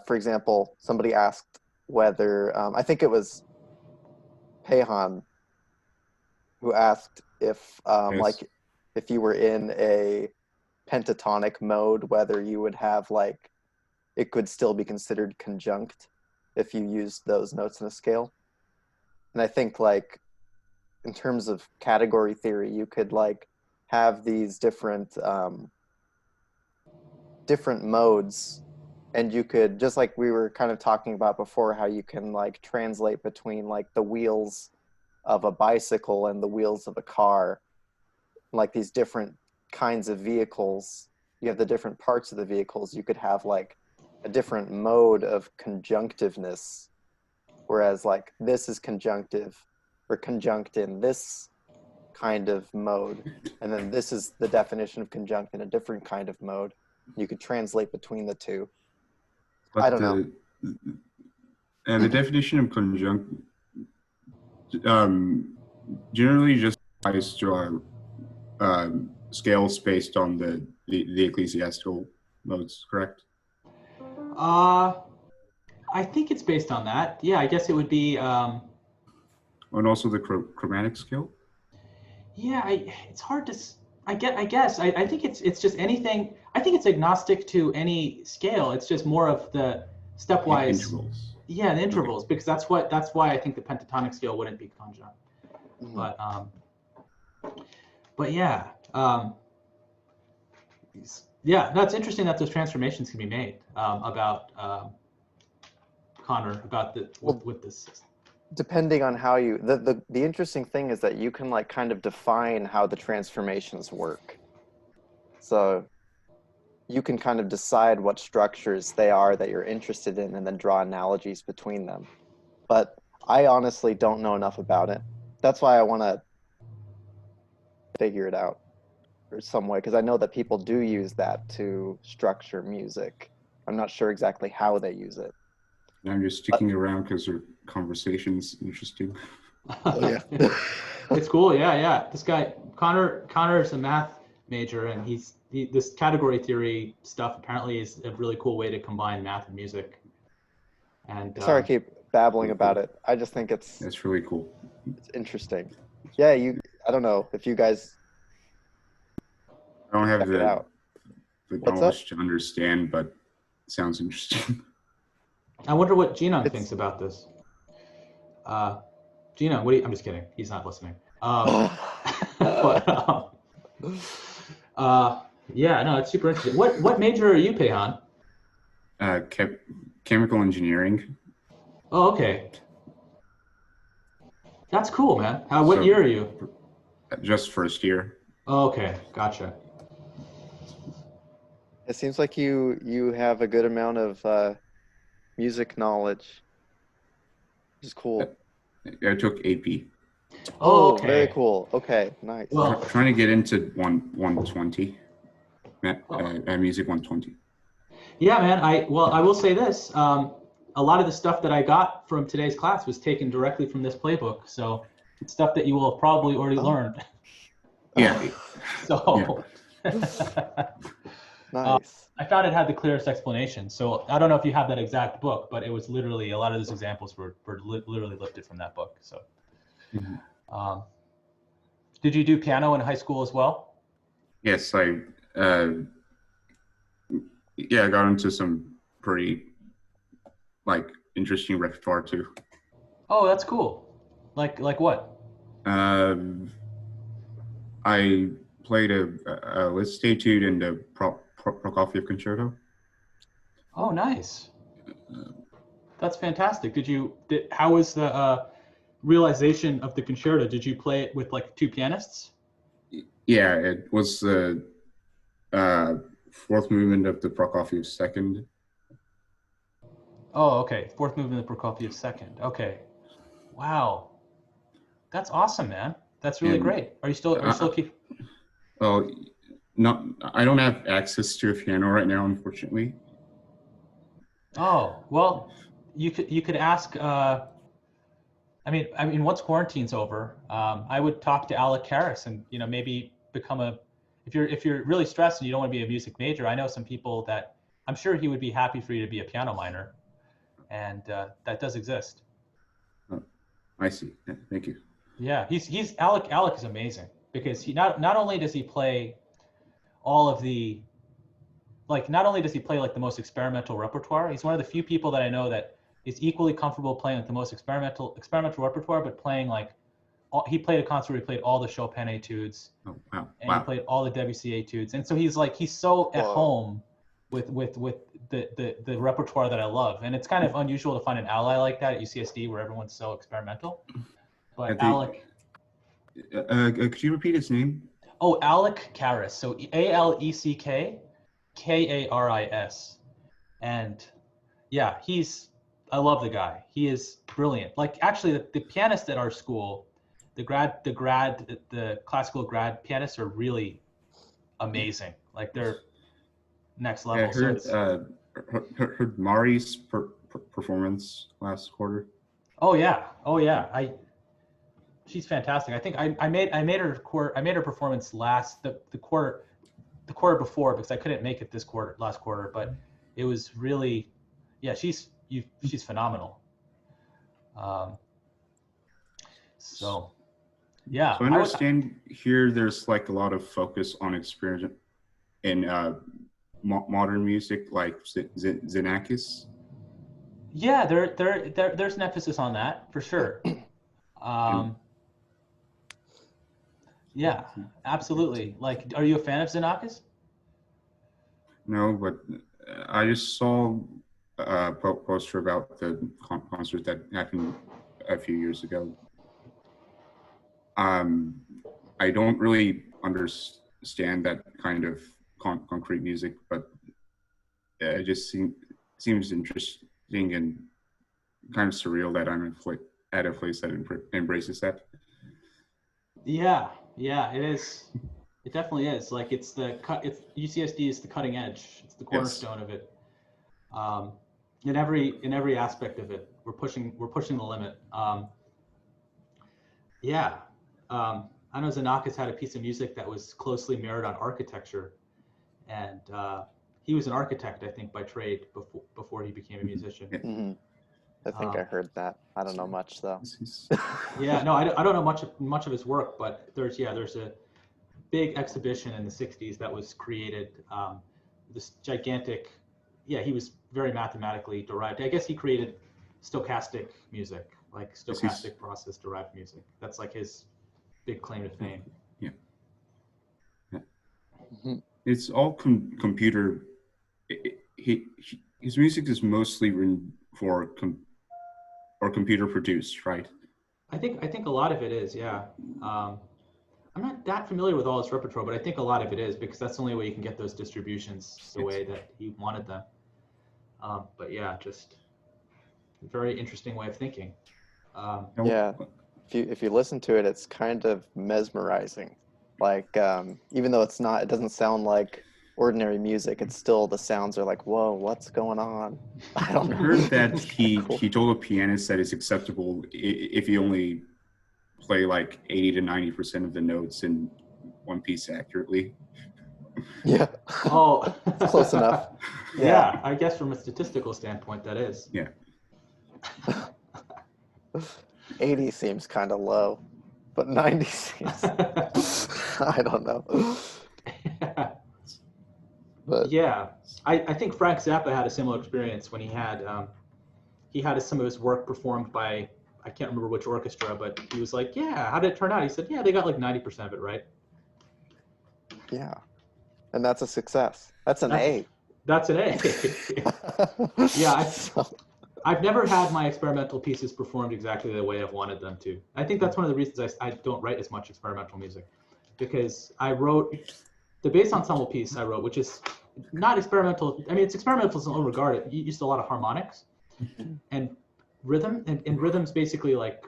example, somebody asked whether I think it was Pehan who asked if Yes. like if you were in a pentatonic mode, whether you would have like it could still be considered conjunct if you used those notes in a scale. And I think like in terms of category theory, you could like have these different different modes, and you could, just like we were kind of talking about before, how you can like translate between like the wheels of a bicycle and the wheels of a car, like these different kinds of vehicles. You have the different parts of the vehicles. You could have like a different mode of conjunctiveness, whereas like this is conjunctive or conjunct in this kind of mode, and then this is the definition of conjunct in a different kind of mode. You could translate between the two. But I don't know. And the definition of conjunct generally just applies to our scales based on the ecclesiastical modes, correct? I think it's based on that. Yeah, I guess it would be. And also the chromatic scale? Yeah, it's hard to. I guess. I think it's just anything. I think it's agnostic to any scale. It's just more of the stepwise Intervals. Yeah, the intervals, because that's why I think the pentatonic scale wouldn't be conjunct. But yeah, yeah, that's interesting that those transformations can be made about Connor, about with this. Depending on how you, the interesting thing is that you can like kind of define how the transformations work. So you can kind of decide what structures they are that you're interested in and then draw analogies between them. But I honestly don't know enough about it. That's why I want to figure it out or some way, because I know that people do use that to structure music. I'm not sure exactly how they use it. I'm just sticking around because our conversation's interesting. Oh, yeah. It's cool. Yeah. This guy, Connor is a math major, and this category theory stuff apparently is a really cool way to combine math and music. And sorry, I keep babbling about it. I just think That's really cool. It's interesting. Yeah, I don't know if you guys I don't have check it out. the What's knowledge to understand, but it sounds interesting. I wonder what Gina thinks about this. Gina, I'm just kidding. He's not listening. Yeah, no, it's super interesting. What major are you, Pehan? Chemical engineering. Oh, okay. That's cool, man. What year are you? Just first year. Oh, okay, gotcha. It seems like you have a good amount of music knowledge, which is cool. I took AP. Oh, okay. Very cool. Okay, nice. Well, Trying to get into 120. Music 120. Yeah, man. I will say this. A lot of the stuff that I got from today's class was taken directly from this playbook. So it's stuff that you will have probably already learned. Yeah. So Nice. I found it had the clearest explanation. So I don't know if you have that exact book, but it was literally, a lot of those examples were literally lifted from that book. So did you do piano in high school as well? Yes, I got into some pretty interesting repertoire too. Oh, that's cool. Like what? I played a Liszt etude and a Prokofiev concerto. Oh, nice. That's fantastic. How was the realization of the concerto? Did you play it with like two pianists? Yeah, it was the fourth movement of the Prokofiev second. Oh, okay. Fourth movement of the Prokofiev second. Okay. Wow. That's awesome, man. That's really And great. Are you still keep? well, not. I don't have access to a piano right now, unfortunately. Oh, well, you could ask. I mean, once quarantine's over, I would talk to Alec Harris and maybe become a. If you're really stressed and you don't want to be a music major, I know some people that I'm sure he would be happy for you to be a piano minor, and that does exist. Oh, I see. Yeah, thank you. Yeah, he's Alec is amazing because he not only does he play all of the not only does he play like the most experimental repertoire, he's one of the few people that I know that is equally comfortable playing like the most experimental repertoire, but playing like he played a concert where he played all the Chopin etudes, Oh, wow. and he played all the Debussy etudes, and so he's so at Whoa. home with the repertoire that I love, and it's kind of unusual to find an ally like that at UCSD where everyone's so experimental. But Alec. Could you repeat his name? Oh, Alec Karis. So Aleck Karis. And yeah, I love the guy. He is brilliant. Like actually the pianists at our school, the classical grad pianists are really amazing. Like they're next level. I heard Mari's performance last quarter. Oh yeah. She's fantastic. I think I made her performance the quarter before because I couldn't make it last quarter, but it was really, yeah, she's phenomenal. So yeah. So I understand here there's like a lot of focus on experiment in modern music like Xenakis. Yeah, there's an emphasis on that for sure. Yeah, absolutely. Like, are you a fan of Xenakis? No, but I just saw a poster about the concert that happened a few years ago. I don't really understand that kind of concrete music, but it just seems interesting and kind of surreal that I'm at a place that embraces that. Yeah, it is. It definitely is. Like it's UCSD is the cutting edge. It's the cornerstone of it. In every aspect of it, we're pushing the limit. I know Xenakis had a piece of music that was closely mirrored on architecture, and he was an architect, I think, by trade before he became a musician. Mm-hmm. I think I heard that. I don't know much though. Yeah, no, I don't know much of his work, but there's a big exhibition in the 60s that was created. This gigantic, he was very mathematically derived. I guess he created stochastic music, like stochastic process derived music. That's like his big claim to fame. Yeah. Mm-hmm. It's all computer. His music is mostly written for computer produced, right? I think a lot of it is, yeah. I'm not that familiar with all his repertoire, but I think a lot of it is because that's the only way you can get those distributions the way that he wanted them. But yeah, just a very interesting way of thinking. Yeah, if you listen to it, it's kind of mesmerizing. Like even though it doesn't sound like ordinary music, it's still, the sounds are like, whoa, what's going on? I don't know. I heard that he told a pianist that it's acceptable if you only play like 80 to 90% of the notes in one piece accurately. Yeah. Oh, close enough. Yeah, I guess from a statistical standpoint, that is. Yeah. 80 seems kind of low, but 90 seems, I don't know. But yeah, I think Frank Zappa had a similar experience when he had some of his work performed by, I can't remember which orchestra, but he was like, yeah, how did it turn out? He said, yeah, they got like 90% of it right. Yeah, and that's a success. That's an A. That's an A. Yeah, I've never had my experimental pieces performed exactly the way I've wanted them to. I think that's one of the reasons I don't write as much experimental music. because I wrote the bass ensemble piece I wrote, which is not experimental. I mean, it's experimental in its own regard. It used a lot of harmonics and rhythm, and rhythm's basically like,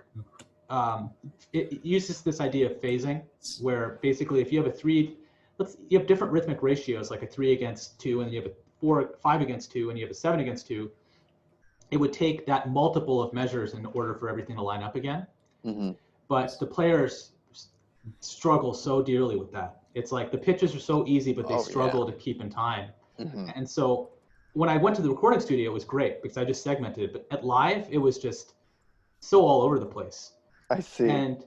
it uses this idea of phasing, where basically if you have you have different rhythmic ratios, like a 3:2, and you have a 5:2, and you have a 7:2. It would take that multiple of measures in order for everything to line up again. But the players struggle so dearly with that. It's like the pitches are so easy, but they struggle to keep in time. And so when I went to the recording studio, it was great because I just segmented it. But at live, it was just so all over the place. I see. And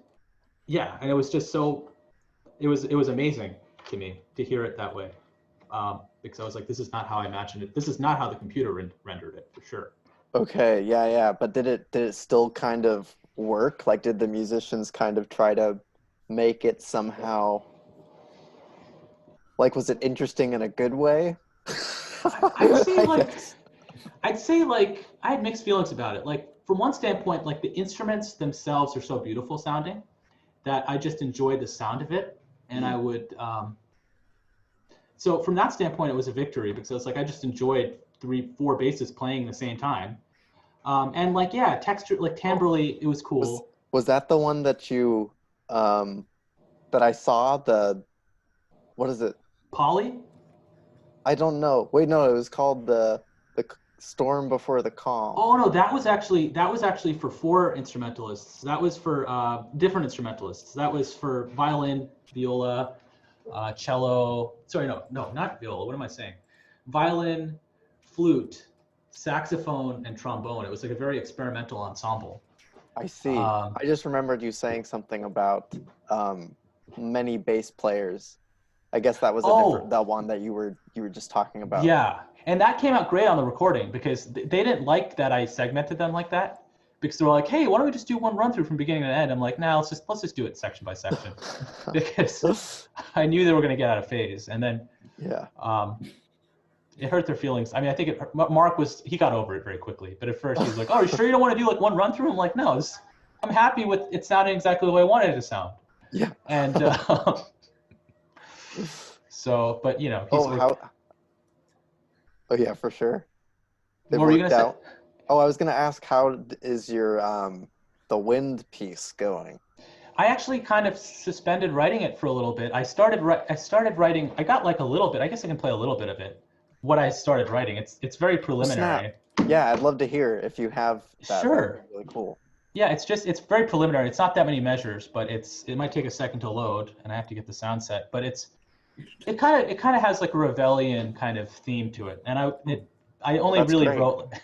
yeah, and it was just so, it was amazing to me to hear it that way. Because I was like, this is not how I imagined it. This is not how the computer rendered it, for sure. Okay, yeah. But did it still kind of work? Like, did the musicians kind of try to make it somehow, like, was it interesting in a good way? I'd say like I had mixed feelings about it. Like, from one standpoint, like the instruments themselves are so beautiful sounding that I just enjoyed the sound of it, and I would. So from that standpoint, it was a victory because it's like I just enjoyed 3-4 basses playing at the same time, and like texture, like timbrally, it was cool. Was that the one that you that I saw? What is it? Poly? I don't know. Wait, no, it was called the Storm Before the Calm. Oh no, that was actually for 4 instrumentalists. That was for different instrumentalists. That was for violin, viola, cello. Sorry, no, not viola. What am I saying? Violin, flute, saxophone, and trombone. It was like a very experimental ensemble. I see. I just remembered you saying something about many bass players. I guess that was that one that you were just talking about. Yeah, and that came out great on the recording because they didn't like that I segmented them like that, because they were like, "Hey, why don't we just do one run through from beginning to end?" I'm like, "Nah, let's just do it section by section," because I knew they were going to get out of phase, and then it hurt their feelings. I mean, I think Mark he got over it very quickly, but at first he was like, "Oh, you sure you don't want to do like one run through?" I'm like, "No, I'm happy with it sounding exactly the way I wanted it to sound." Yeah. And so, but he's Oh yeah, for sure. What were you gonna say? Oh, I was gonna ask, how is your the wind piece going? I actually kind of suspended writing it for a little bit. I started writing. I got like a little bit. I guess I can play a little bit of it. What I started writing. It's very preliminary. Yeah, I'd love to hear if you have that. Sure. That would be really cool. Yeah, it's very preliminary. It's not that many measures, but it might take a second to load, and I have to get the sound set. But it kind of has like a Ravellian kind of theme to it, and I only really wrote.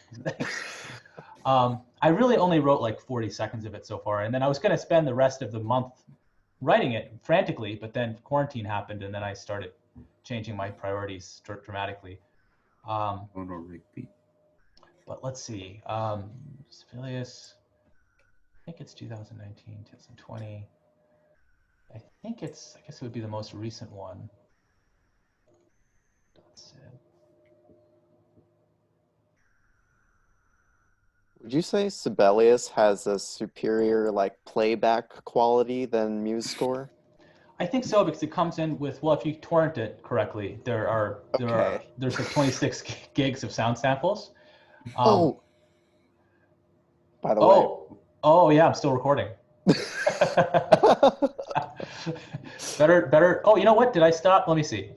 I really only wrote like 40 seconds of it so far, and then I was going to spend the rest of the month writing it frantically, but then quarantine happened, and then I started changing my priorities dramatically. But let's see, Sibelius. I think it's 2019, 2020. I guess it would be the most recent one. That's it. Would you say Sibelius has a superior like playback quality than MuseScore? I think so, because it comes in with, well, if you torrent it correctly, there's like 26 gigs of sound samples. By the way. Oh yeah, I'm still recording. better. Oh, you know what? Did I stop? Let me see.